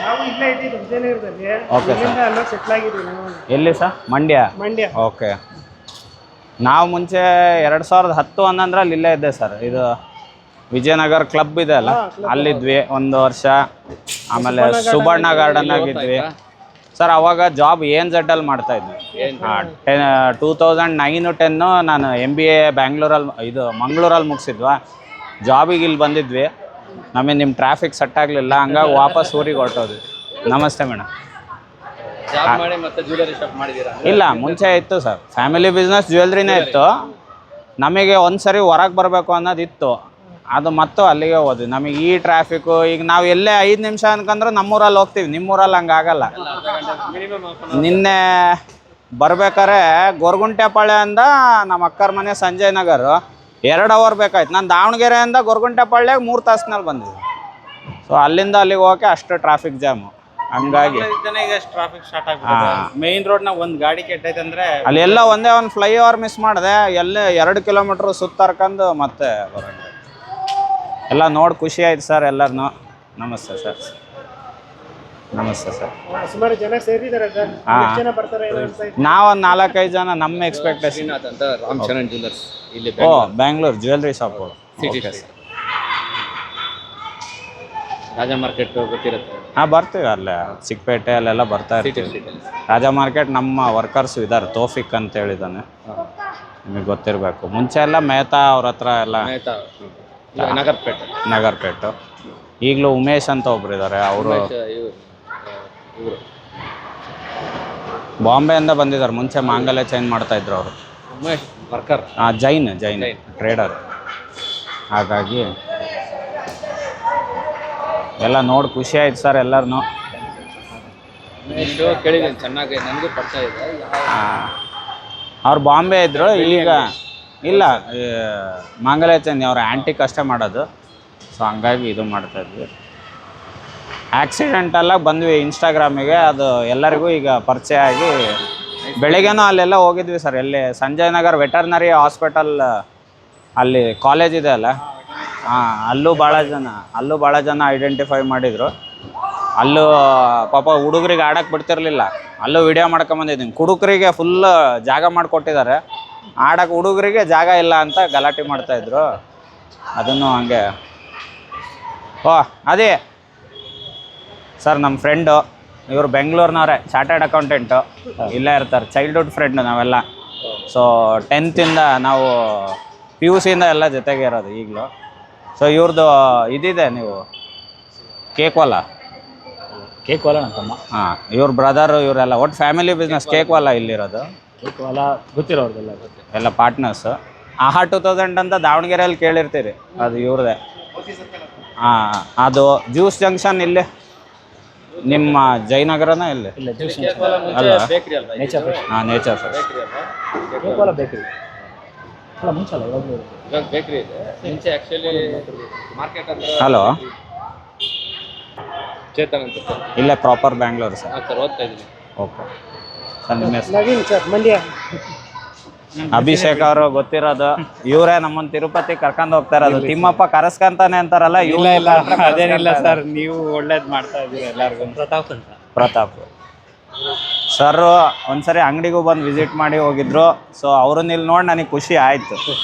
ನಾವು ಇಲ್ಲೇ ಇದ್ದೀವಿ ವಿಜಯನಗರದಲ್ಲಿ. Okay sir. ಎಲ್ಲ ಸೆಟ್ಲ್ ಆಗಿದ್ದೀವಿ ನಾವು. ಎಲ್ಲಿ ಸರ್? ಮಂಡ್ಯ. ಮಂಡ್ಯ. ಓಕೆ. ನಾವು ಮುಂಚೆ 2010-11 ಇಲ್ಲೇ ಇದ್ದೆ ಸರ್. ಇದು ವಿಜಯನಗರ ಕ್ಲಬ್ ಇದೆ ಅಲ್ಲ, ಅಲ್ಲಿದ್ವಿ ಒಂದು ವರ್ಷ. ಆಮೇಲೆ ಸುಬರ್ಣ ಗಾರ್ಡನ್ನಾಗಿದ್ವಿ ಸರ್. ಅವಾಗ ಜಾಬ್ ANZ ಅಲ್ಲಿ ಮಾಡ್ತಾಯಿದ್ವಿ. 2009-10 ನಾನು MBA ಬ್ಯಾಂಗ್ಳೂರಲ್ಲಿ ಇದು ಮಂಗಳೂರಲ್ಲಿ ಮುಗಿಸಿದ್ವಾ. ಜಾಬಿಗೆ ಇಲ್ಲಿ ಬಂದಿದ್ವಿ. ನಮಗೆ ನಿಮ್ಮ ಟ್ರಾಫಿಕ್ ಸೆಟ್ ಆಗಲಿಲ್ಲ, ಹಂಗಾಗಿ ವಾಪಸ್ ಊರಿಗೆ ಹೊರಟೋದ್ವಿ. ನಮಸ್ತೆ ಮೇಡಮ್. ಇಲ್ಲ, ಮುಂಚೆ ಇತ್ತು ಸರ್ ಫ್ಯಾಮಿಲಿ ಬಿಸ್ನೆಸ್, ಜ್ಯುವೆಲ್ರಿನೇ ಇತ್ತು. ನಮಗೆ ಒಂದು ಸರಿ ಹೊರಗೆ ಬರಬೇಕು ಅನ್ನೋದಿತ್ತು. ಅದು ಮತ್ತು ಅಲ್ಲಿಗೆ ಹೋದ್ವಿ. ನಮಗೆ ಈ ಟ್ರಾಫಿಕ್ಕು, ಈಗ ನಾವು ಎಲ್ಲೇ 5 ನಿಮಿಷ ಅನ್ಕಂದ್ರೆ ನಮ್ಮೂರಲ್ಲಿ ಹೋಗ್ತೀವಿ. ನಿಮ್ಮೂರಲ್ಲಿ ಹಂಗೆ ಆಗಲ್ಲ. ನಿನ್ನೆ ಬರ್ಬೇಕಾರೆ ಗೊರಗುಂಟೆಪಾಳ್ಯದಿಂದ ನಮ್ಮ ಅಕ್ಕರ ಮನೆ ಸಂಜಯ್ ನಗರ್ 2 ಅವರ್ ಬೇಕಾಯ್ತು. ನಾನು ದಾವಣಗೆರೆಯಿಂದ ಗೊರಗುಂಟೆಪಾಳ್ಯಗೆ 3 ತಾಸಿನಲ್ಲಿ ಬಂದಿದ್ದೆ. ಸೊ ಅಲ್ಲಿಂದ ಅಲ್ಲಿಗೆ ಹೋಗೋಕೆ ಅಷ್ಟು ಟ್ರಾಫಿಕ್ ಜಾಮು. ಹಂಗಾಗಿ ಟ್ರಾಫಿಕ್ ಸ್ಟಾರ್ಟ್ ಆಗ್ಬಿಡುತ್ತೆ. ಮೇನ್ ರೋಡ್ನಾಗ ಒಂದು ಗಾಡಿ ಕೆಟ್ಟೈತೆ ಅಂದ್ರೆ ಅಲ್ಲಿ ಎಲ್ಲ ಒಂದೇ ಒಂದು ಫ್ಲೈಓವರ್ ಮಿಸ್ ಮಾಡಿದೆ. ಎಲ್ಲೇ 2 ಕಿಲೋಮೀಟ್ರ್ ಸುತ್ತಾರ್ಕೊಂಡು ಮತ್ತೆ ಬರೋಣ. ಎಲ್ಲ ನೋಡಿ ಖುಷಿ ಆಯ್ತು ಸರ್ ಎಲ್ಲರನ್ನೂ. ನಮಸ್ತೆ ಸರ್. ನಮಸ್ತೆ ಸರ್. ಸುಮಾರು ಜನ ಸೇರಿದ್ದಾರೆ ಸರ್. ಹಾಂ, ಜನ ಬರ್ತಾರೆ ನಾವು ಒಂದು 4-5 ಜನ. ನಮ್ಮ ಎಕ್ಸ್ಪೆಕ್ಟೇಷನ್ ಅಂತ ರಾಮಚರಣ್ ಜ್ಯುವೆಲ್ಲರ್ಸ್ ಇಲ್ಲಿ ಓ ಬ್ಯಾಂಗ್ಳೂರ್ ಜ್ಯುವೆಲ್ರಿ ಶಾಪು. ಸಿಟಿ ರಾಜ ಮಾರ್ಕೆಟ್ ಗೊತ್ತಿರುತ್ತೆ. ಹಾಂ, ಬರ್ತೀವಿ. ಅಲ್ಲೇ ಚಿಕ್ಕಪೇಟೆ ಅಲ್ಲೆಲ್ಲ ಬರ್ತಾ ಇರ್ತೀವಿ. ರಾಜ ಮಾರ್ಕೆಟ್ ನಮ್ಮ ವರ್ಕರ್ಸು ಇದ್ದಾರೆ. ತೋಫಿಕ್ ಅಂತ ಹೇಳಿದ್ದಾನೆ, ನಿಮಗೆ ಗೊತ್ತಿರಬೇಕು. ಮುಂಚೆ ಎಲ್ಲ ಮೆಹತಾ ಅವ್ರ ಹತ್ರ ಎಲ್ಲ ನಗರ್ಪೇಟು. ಈಗಲೂ ಉಮೇಶ್ ಅಂತ ಒಬ್ರು ಇದ್ದಾರೆ. ಅವರು ಬಾಂಬೆಯಿಂದ ಬಂದಿದ್ದಾರೆ. ಮುಂಚೆ ಮಾಂಗಲ್ಯ ಚೈನ್ ಮಾಡ್ತಾಯಿದ್ರು ಅವರು. ವರ್ಕರ್. ಜೈನ್ ಟ್ರೇಡರ್. ಹಾಗಾಗಿ ಎಲ್ಲ ನೋಡಿ ಖುಷಿ ಆಯ್ತು ಸರ್ ಎಲ್ಲರನ್ನೂ. ಕೇಳಿದ್ದೀನಿ, ಚೆನ್ನಾಗಿ ನನಗೂ ಪರಿಚಯ ಇದೆ. ಅವ್ರು ಬಾಂಬೆ ಇದ್ದರು. ಈಗ ಇಲ್ಲ, ಮಾಂಗಲ್ಯ ಚೈನ್ ಅವ್ರ ಆ್ಯಂಟಿಕ್ ಅಷ್ಟೇ ಮಾಡೋದು. ಸೊ ಹಂಗಾಗಿ ಇದು ಮಾಡ್ತಾಯಿದ್ವಿ. ಆಕ್ಸಿಡೆಂಟಲ್ಲಾಗಿ ಬಂದ್ವಿ ಇನ್ಸ್ಟಾಗ್ರಾಮಿಗೆ. ಅದು ಎಲ್ಲರಿಗೂ ಈಗ ಪರಿಚಯ ಆಗಿ ಬೆಳಿಗ್ಗೆನೂ ಅಲ್ಲೆಲ್ಲ ಹೋಗಿದ್ವಿ ಸರ್. ಎಲ್ಲಿ ಸಂಜಯ್ ನಗರ್ ವೆಟರ್ನರಿ ಹಾಸ್ಪಿಟಲ್ ಅಲ್ಲಿ ಕಾಲೇಜ್ ಇದೆ ಅಲ್ಲ, ಹಾಂ, ಅಲ್ಲೂ ಭಾಳ ಜನ ಐಡೆಂಟಿಫೈ ಮಾಡಿದರು. ಅಲ್ಲೂ ಪಾಪ ಹುಡುಗರಿಗೆ ಆಡಕ್ಕೆ ಬಿಡ್ತಿರ್ಲಿಲ್ಲ, ಅಲ್ಲೂ ವಿಡಿಯೋ ಮಾಡ್ಕೊಂಬಂದಿದ್ದೀನಿ. ಕುಡುಕರಿಗೆ ಫುಲ್ ಜಾಗ ಮಾಡಿಕೊಟ್ಟಿದ್ದಾರೆ, ಆಡಕ್ಕೆ ಹುಡುಗರಿಗೆ ಜಾಗ ಇಲ್ಲ ಅಂತ ಗಲಾಟೆ ಮಾಡ್ತಾಯಿದ್ರು. ಅದನ್ನು ಹಂಗೆ. ಅದೇ ಸರ್, ನಮ್ಮ ಫ್ರೆಂಡು ಇವರು ಬೆಂಗಳೂರಿನವರೇ, ಚಾರ್ಟರ್ಡ್ ಅಕೌಂಟೆಂಟು, ಇಲ್ಲೇ ಇರ್ತಾರೆ. ಚೈಲ್ಡ್ಹುಡ್ ಫ್ರೆಂಡು ನಾವೆಲ್ಲ. ಸೊ 10th ನಾವು PUC ಎಲ್ಲ ಜೊತೆಗೆ ಇರೋದು ಈಗಲೂ. ಸೊ ಇವ್ರದ್ದು ಇದಿದೆ, ನೀವು ಕೇಕ್ವಾಲ ಅಂತಮ್ಮ. ಹಾಂ, ಇವ್ರ ಬ್ರದರು ಇವರೆಲ್ಲ ಒಟ್ಟು ಫ್ಯಾಮಿಲಿ ಬಿಸ್ನೆಸ್. ಕೇಕ್ವಾಲ ಇಲ್ಲಿರೋದು, ಗೊತ್ತಿರೋರ್ದೆಲ್ಲ ಎಲ್ಲ ಪಾರ್ಟ್ನರ್ಸು. ಆಹಾ 2000 ಅಂತ ದಾವಣಗೆರೆಯಲ್ಲಿ ಕೇಳಿರ್ತೀರಿ, ಅದು ಇವ್ರದೇ. ಹಾಂ, ಅದು ಜ್ಯೂಸ್ ಜಂಕ್ಷನ್ ಇಲ್ಲಿ ನಿಮ್ಮ ಜಯನಗರನ ಇಲ್ಲಿ ಅಲ್ಲ? ಬೇಕ್ರಿ ಅಲ್ಲ, ಹಾಂ, ನೇಚರ್ ಫ್ರೆಶ್. ಬೇಕ್ರಿ ಅಲ್ಲ, ಮುಂಚೆ ಅಲ್ಲ, ಇವಾಗ ಬೇಕ್ರಿ ಇದೆ. ಮುಂಚೆ ಆ್ಯಕ್ಚುಲಿ ಮಾರ್ಕೆಟ್ ಅಂದ್ರೆ ಹಲೋ, ಚೇತನ್ ಅಂತ ಸರ್. ಇಲ್ಲೇ ಪ್ರಾಪರ್ ಬ್ಯಾಂಗ್ಳೂರು ಸರ್. ಹಾಂ ಸರ್, ಓದ್ತಾ ಇದ್ದೀನಿ. ಓಕೆ ಸರ್, ನಿಮ್ಮ ಹೆಸರು? ಅಭಿಷೇಕ್ ಅವರು ಗೊತ್ತಿರೋದು, ಇವರೇ ನಮ್ಮನ್ನು ತಿರುಪತಿ ಕರ್ಕೊಂಡು ಹೋಗ್ತಾ ಇರೋದು. ತಿಮ್ಮಪ್ಪ ಕರೆಸ್ಕಂತಾನೆ ಅಂತಾರಲ್ಲ, ಇಲ್ಲ ಅದೇನಿಲ್ಲ ಸರ್, ನೀವು ಒಳ್ಳೇದು ಮಾಡ್ತಾ ಇದ್ದೀರಿ ಎಲ್ಲರಿಗೂ. ಪ್ರತಾಪ್ ಸರ್ ಒಂದ್ಸರಿ ಅಂಗಡಿಗೂ ಬಂದು ವಿಸಿಟ್ ಮಾಡಿ ಹೋಗಿದ್ರು. ಸೊ ಅವ್ರನ್ನ ಇಲ್ಲಿ ನೋಡಿ ನನಗೆ ಖುಷಿ ಆಯಿತು.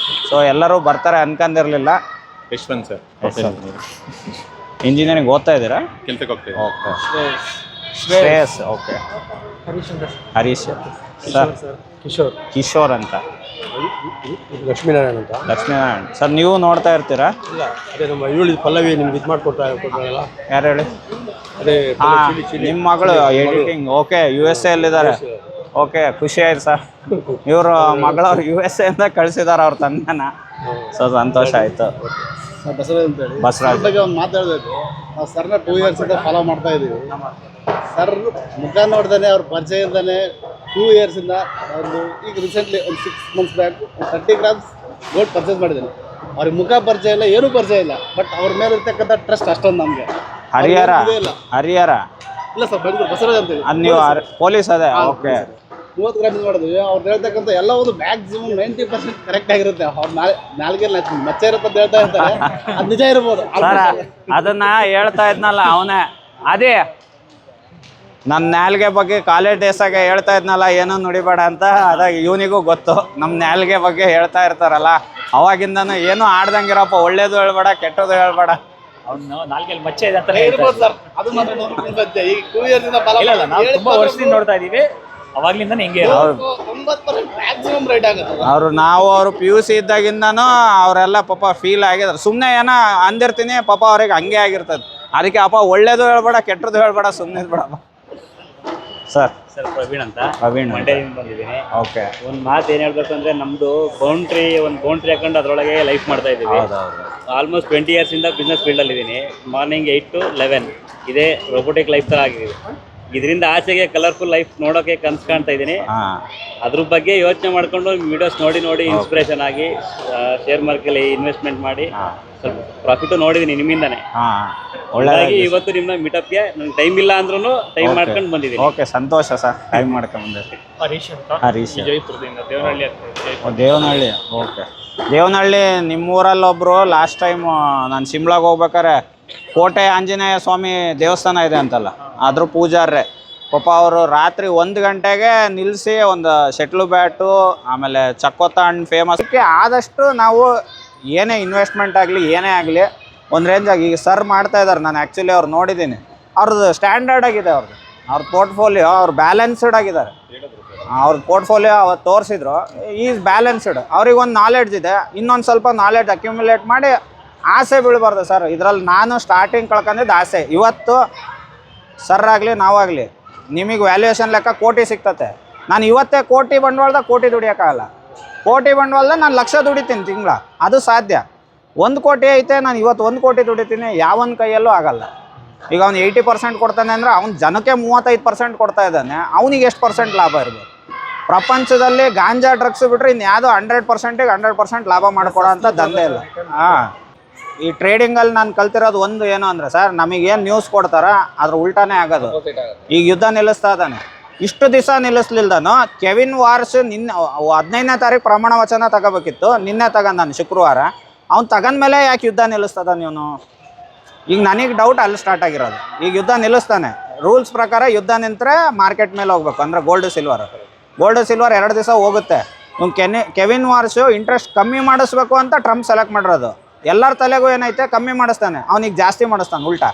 ಸೊ ಎಲ್ಲರೂ ಬರ್ತಾರೆ ಅನ್ಕೊಂಡಿರಲಿಲ್ಲ. ಯಶವಂತ್ ಸರ್, ಇಂಜಿನಿಯರಿಂಗ್ ಓದ್ತಾ ಇದ್ದೀರಾ? ಕೆಲ್ಸಕ್ಕೆ ಹೋಗ್ತೀವಿ. Okay, Shreyas. Okay, Harish sir, Kishore ಅಂತ, ಲಕ್ಷ್ಮೀನಾರಾಯಣ ಅಂತ. ಲಕ್ಷ್ಮೀನಾರಾಯಣ್ ಸರ್. ನೀವು ನೋಡ್ತಾ ಇರ್ತೀರಾ? ಇಲ್ಲ, ಅದೇ ನಮ್ಮ ಇವಳು ಪಲ್ಲವಿ ನಿಮ್ಗೆ ಇದು ಮಾಡಿಕೊಟ್ರಲ್ಲ, ಯಾರು ಹೇಳಿ? ಅದೇ ಹಾಂ, ನಿಮ್ಮ ಮಗಳು ಎಡಿಟಿಂಗ್. Okay, USA ಅಲ್ಲಿದ್ದಾರೆ. ಓಕೆ, ಖುಷಿ ಆಯ್ತು ಸರ್. ಇವರು ಮಗಳವ್ರು USA ಇಂದ ಕಳಿಸಿದ್ದಾರೆ ಅವ್ರ ತಂದೆನ. ಸೊ ಸಂತೋಷ ಆಯಿತು. ಬಸವರಾಜ್ ಬಗ್ಗೆ ಒಂದು ಮಾತಾಡಬೇಕು. ನಾವು ಸರ್ನ 2 years ಇಂದ ಫಾಲೋ ಮಾಡ್ತಾ ಇದ್ದೀವಿ. ಸರ್ ಮುಖ ನೋಡ್ದಾನೆ, ಅವ್ರ ಪರಿಚಯ ಇಲ್ದಾನೆ 2 years ಇಂದ ಒಂದು ಈಗ ರೀಸೆಂಟ್ಲಿ ಒಂದು 6 months back 30 grams gold purchase ಮಾಡಿದ್ದೇನೆ. ಅವ್ರಿಗೆ ಮುಖ ಪರಿಚಯ ಇಲ್ಲ, ಏನೂ ಪರಿಚಯ ಇಲ್ಲ, ಬಟ್ ಅವ್ರ ಮೇಲೆ ಇರ್ತಕ್ಕಂಥ ಟ್ರಸ್ಟ್ ಅಷ್ಟೊಂದು ನಮಗೆ. ಹರಿಹರ ಇಲ್ಲ ಸರ್, ಬೆಂಗಳೂರು ಬಸವರಾಜ್ ಅಂತ ಹೇಳಿ. ಅದು ನೀವು ಪೊಲೀಸ್ ಅದೇ. ಓಕೆ, 30 grams ಮಾಡಿದ್ವಿ. ಅವ್ರು ಹೇಳ್ತಕ್ಕಂಥ ಎಲ್ಲ ಒಂದು ಮ್ಯಾಕ್ಸಿಮಮ್ 90% ಕರೆಕ್ಟ್ ಆಗಿರುತ್ತೆ. ಅವ್ರ ನಾಲ್ಗೆ ಮಚ್ಚ ಇರುತ್ತೆ ಅಂತ ಹೇಳ್ತಾ ಇರ್ತಾರೆ, ಅದು ನಿಜ ಇರ್ಬೋದು. ಅದನ್ನ ಹೇಳ್ತಾ ಇದ್ನಲ್ಲ ಅವನೇ. ಅದೇ ನನ್ನ ನಾಲ್ಗೆ ಬಗ್ಗೆ ಕಾಲೇಜ್ ಡೇಸಾಗೆ ಹೇಳ್ತಾ ಇದ್ನಲ್ಲ, ಏನೂ ನುಡಿಬೇಡ ಅಂತ. ಅದಾಗ ಇವನಿಗೂ ಗೊತ್ತು, ನಮ್ಮ ನಾಲ್ಗೆ ಬಗ್ಗೆ ಹೇಳ್ತಾ ಇರ್ತಾರಲ್ಲ ಅವಾಗಿಂದನೂ. ಏನೂ ಆಡ್ದಂಗಿರಪ್ಪ, ಒಳ್ಳೇದು ಹೇಳ್ಬೇಡ, ಕೆಟ್ಟದ್ದು ಹೇಳ್ಬೇಡ. ಅವ್ನು ನಾಲ್ಕಲ್ಲಿ ಮಚ್ಚೆ ಇದೆ ಅಂತ ಇರ್ಬೋದು ಸರ್, ಅದು ಮಾತ್ರ 100% ಸತ್ಯ. ಈಗ 2 years ಇಂದ ಫಾಲೋ ಇಲ್ಲ, ನಾವು ತುಂಬಾ ವರ್ಷದಿಂದ ನೋಡ್ತಾ ಇದೀವಿ, ಅವಾಗ್ಲಿಂದ ಹಿಂಗೆ 90% ಮ್ಯಾಕ್ಸಿಮಮ್ ರೈಟ್ ಆಗುತ್ತೆ. ಅವರು PUC ಇದ್ದಾಗಿಂದನೂ ಅವರೆಲ್ಲ ಪಾಪ ಫೀಲ್ ಆಗಿದ್ದಾರೆ. ಸುಮ್ಮನೆ ಏನೋ ಅಂದಿರ್ತೀನಿ, ಪಾಪ ಅವ್ರಿಗೆ ಹಂಗೆ ಆಗಿರ್ತದೆ. ಅದಕ್ಕೆ ಅಪ್ಪ ಒಳ್ಳೇದು ಹೇಳ್ಬೇಡ, ಕೆಟ್ಟದ್ದು ಹೇಳ್ಬೇಡ, ಸುಮ್ಮನೆ ಇದ್ಬೇಡಪ್ಪ. ಸರ್ ಪ್ರವೀಣ್ ಅಂತ, ಪ್ರವೀಣ್ ಮಂಡ್ಯದಿಂದ ಬಂದಿದ್ದೀನಿ. ಓಕೆ, ಒಂದು ಮಾತು ಏನು ಹೇಳ್ಬೇಕು ಅಂದರೆ, ನಮ್ಮದು ಬೌಂಡ್ರಿ ಹಾಕೊಂಡು ಅದರೊಳಗೆ ಲೈಫ್ ಮಾಡ್ತಾ ಇದ್ದೀವಿ. ಆಲ್ಮೋಸ್ಟ್ 20 years ಇಂದ ಬಿಸ್ನೆಸ್ ಫೀಲ್ಡಲ್ಲಿ ಇದ್ದೀನಿ. ಮಾರ್ನಿಂಗ್ 8 to 11 ಇದೇ ರೋಬೋಟಿಕ್ ಲೈಫ್ ಥರ ಆಗಿದೆ. ಇದರಿಂದ ಆಚೆಗೆ ಕಲರ್ಫುಲ್ ಲೈಫ್ ನೋಡೋಕ್ಕೆ ಕನಸು ಕಾಣ್ತಾ ಇದ್ದೀನಿ. ಅದ್ರ ಬಗ್ಗೆ ಯೋಚನೆ ಮಾಡಿಕೊಂಡು ವಿಡಿಯೋಸ್ ನೋಡಿ ಇನ್ಸ್ಪಿರೇಷನ್ ಆಗಿ ಶೇರ್ ಮಾರ್ಕೆಟಲ್ಲಿ ಇನ್ವೆಸ್ಟ್ಮೆಂಟ್ ಮಾಡಿ ಸ್ವಲ್ಪ ಪ್ರಾಫಿಟ್ ನೋಡಿದ್ದೀನಿ ನಿಮ್ಮಿಂದಾನೆ. ಒಳ್ಳೆದಾಗಿ ಇವತ್ತು ನಿಮ್ಮ ಮೀಟಪ್ಗೆ ನನಗೆ ಟೈಮ್ ಇಲ್ಲ ಅಂದ್ರೂ ಟೈಮ್ ಮಾಡ್ಕೊಂಡು ಬಂದಿದ್ದೀನಿ. ಓಕೆ, ಸಂತೋಷ ಸರ್, ಟೈಮ್ ಮಾಡ್ಕೊಂಡು ಬಂದಿರಿ. ಹರೀಶ್ ಅಂತ, ಹರೀಶ್, ಜೈಪುರದಿಂದ, ದೇವನಹಳ್ಳಿ. ದೇವನಹಳ್ಳಿ. ಓಕೆ, ದೇವನಹಳ್ಳಿ ನಿಮ್ಮೂರಲ್ಲಿ ಒಬ್ಬರು ಲಾಸ್ಟ್ ಟೈಮ್ ನಾನು ಶಿಮ್ಲಾಗೆ ಹೋಗ್ಬೇಕಾರೆ ಕೋಟೆ ಆಂಜನೇಯ ಸ್ವಾಮಿ ದೇವಸ್ಥಾನ ಇದೆ ಅಂತಲ್ಲ, ಅದ್ರ ಪೂಜಾರ್ರೆ ಪಾಪ ಅವರು ರಾತ್ರಿ 1 ಗಂಟೆಗೆ ನಿಲ್ಲಿಸಿ ಒಂದು ಶೆಟ್ಲು ಬ್ಯಾಟು, ಆಮೇಲೆ ಚಕ್ಕೋತ ಹಣ್ಣು ಫೇಮಸ್. ಆದಷ್ಟು ನಾವು ಏನೇ ಇನ್ವೆಸ್ಟ್ಮೆಂಟ್ ಆಗಲಿ ಏನೇ ಆಗಲಿ ಒಂದು ರೇಂಜಾಗಿ ಈಗ ಸರ್ ಮಾಡ್ತಾ ಇದ್ದಾರೆ. ನಾನು ಆ್ಯಕ್ಚುಲಿ ಅವ್ರು ನೋಡಿದ್ದೀನಿ, ಅವ್ರದ್ದು ಸ್ಟ್ಯಾಂಡರ್ಡ್ ಆಗಿದೆ. ಅವ್ರ ಪೋರ್ಟ್ಫೋಲಿಯೋ ಅವ್ರು ಬ್ಯಾಲೆನ್ಸ್ಡ್ ಆಗಿದ್ದಾರೆ. ಅವ್ರ ಪೋರ್ಟ್ಫೋಲಿಯೋ ಅವತ್ತು ತೋರಿಸಿದ್ರು, ಈಸ್ ಬ್ಯಾಲೆನ್ಸ್ಡ್. ಅವ್ರಿಗೆ ಒಂದು ನಾಲೆಡ್ಜ್ ಇದೆ, ಇನ್ನೊಂದು ಸ್ವಲ್ಪ ನಾಲೆಡ್ಜ್ ಅಕ್ಯುಮುಲೇಟ್ ಮಾಡಿ ಆಸೆ ಬೀಳಬಾರ್ದು ಸರ್. ಇದರಲ್ಲಿ ನಾನು ಸ್ಟಾರ್ಟಿಂಗ್ ಕಳ್ಕೊಂಡಿದ್ದು ಆಸೆ. ಇವತ್ತು ಸರ್ ಆಗಲಿ ನಾವಾಗಲಿ ನಿಮಗೆ ವ್ಯಾಲ್ಯೂಯೇಷನ್ ಲೆಕ್ಕ ಕೋಟಿ ಸಿಗ್ತತೆ. ನಾನು ಇವತ್ತೇ ಕೋಟಿ ಬಂಡವಾಳದಾಗ ಕೋಟಿ ದುಡಿಯೋಕ್ಕಾಗಲ್ಲ. ಕೋಟಿ ಬಂಡವಾಳದಾಗ ನಾನು ಲಕ್ಷ ದುಡಿತೀನಿ ತಿಂಗಳ, ಅದು ಸಾಧ್ಯ. 1 ಕೋಟಿ ಐತೆ, ನಾನು ಇವತ್ತು 1 ಕೋಟಿ ದುಡಿತೀನಿ, ಯಾವನ ಕೈಯಲ್ಲೂ ಆಗಲ್ಲ. ಈಗ ಅವ್ನು 80% ಕೊಡ್ತಾನೆ ಅಂದರೆ ಅವ್ನು ಜನಕ್ಕೆ 35% ಕೊಡ್ತಾ ಇದ್ದಾನೆ, ಅವನಿಗೆ ಎಷ್ಟು % ಲಾಭ ಇರ್ಬೋದು? ಪ್ರಪಂಚದಲ್ಲಿ ಗಾಂಜಾ ಡ್ರಗ್ಸ್ ಬಿಟ್ಟರೆ ಇನ್ಯಾವುದೋ 100%ಗೆ 100% ಲಾಭ ಮಾಡಿಕೊಡೋ ಅಂಥ ದಂಧೆ ಇಲ್ಲ. ಈ ಟ್ರೇಡಿಂಗಲ್ಲಿ ನಾನು ಕಲ್ತಿರೋದು ಒಂದು ಏನು ಅಂದರೆ ಸರ್, ನಮಗೇನು ನ್ಯೂಸ್ ಕೊಡ್ತಾರ ಅದ್ರ ಉಲ್ಟಾನೇ ಆಗೋದು. ಈಗ ಯುದ್ಧ ನಿಲ್ಲಿಸ್ತಾ ಇದ್ದಾನೆ, ಇಷ್ಟು ದಿವಸ ನಿಲ್ಲಿಸ್ಲಿಲ್ದನು ಕೆವಿನ್ ವಾರ್ಸ್ ನಿನ್ನೆ 15ನೇ ತಾರೀಕು ಪ್ರಮಾಣ ವಚನ ತಗೋಬೇಕಿತ್ತು, ನಿನ್ನೆ ತಗೊಂಡಾನು ಶುಕ್ರವಾರ. ಅವ್ನು ತಗೊಂಡ್ಮೇಲೆ ಯಾಕೆ ಯುದ್ಧ ನಿಲ್ಲಿಸ್ತದ ನೀನು? ಈಗ ನನಗೆ ಡೌಟ್ ಅಲ್ಲಿ ಸ್ಟಾರ್ಟ್ ಆಗಿರೋದು. ಈಗ ಯುದ್ಧ ನಿಲ್ಲಿಸ್ತಾನೆ, ರೂಲ್ಸ್ ಪ್ರಕಾರ ಯುದ್ಧ ನಿಂತರೆ ಮಾರ್ಕೆಟ್ ಮೇಲೆ ಹೋಗ್ಬೇಕು, ಅಂದರೆ ಗೋಲ್ಡ್ ಸಿಲ್ವರ್ 2 ದಿವಸ ಹೋಗುತ್ತೆ. ಇವ್ನು ಕೆವಿನ್ ವಾರ್ಸು ಇಂಟ್ರೆಸ್ಟ್ ಕಮ್ಮಿ ಮಾಡಿಸ್ಬೇಕು ಅಂತ ಟ್ರಂಪ್ ಸೆಲೆಕ್ಟ್ ಮಾಡಿರೋದು. ಎಲ್ಲರ ತಲೆಗೂ ಏನೈತೆ ಕಮ್ಮಿ ಮಾಡಿಸ್ತಾನೆ, ಅವನಿಗೆ ಜಾಸ್ತಿ ಮಾಡಿಸ್ತಾನೆ. ಉಲ್ಟಾ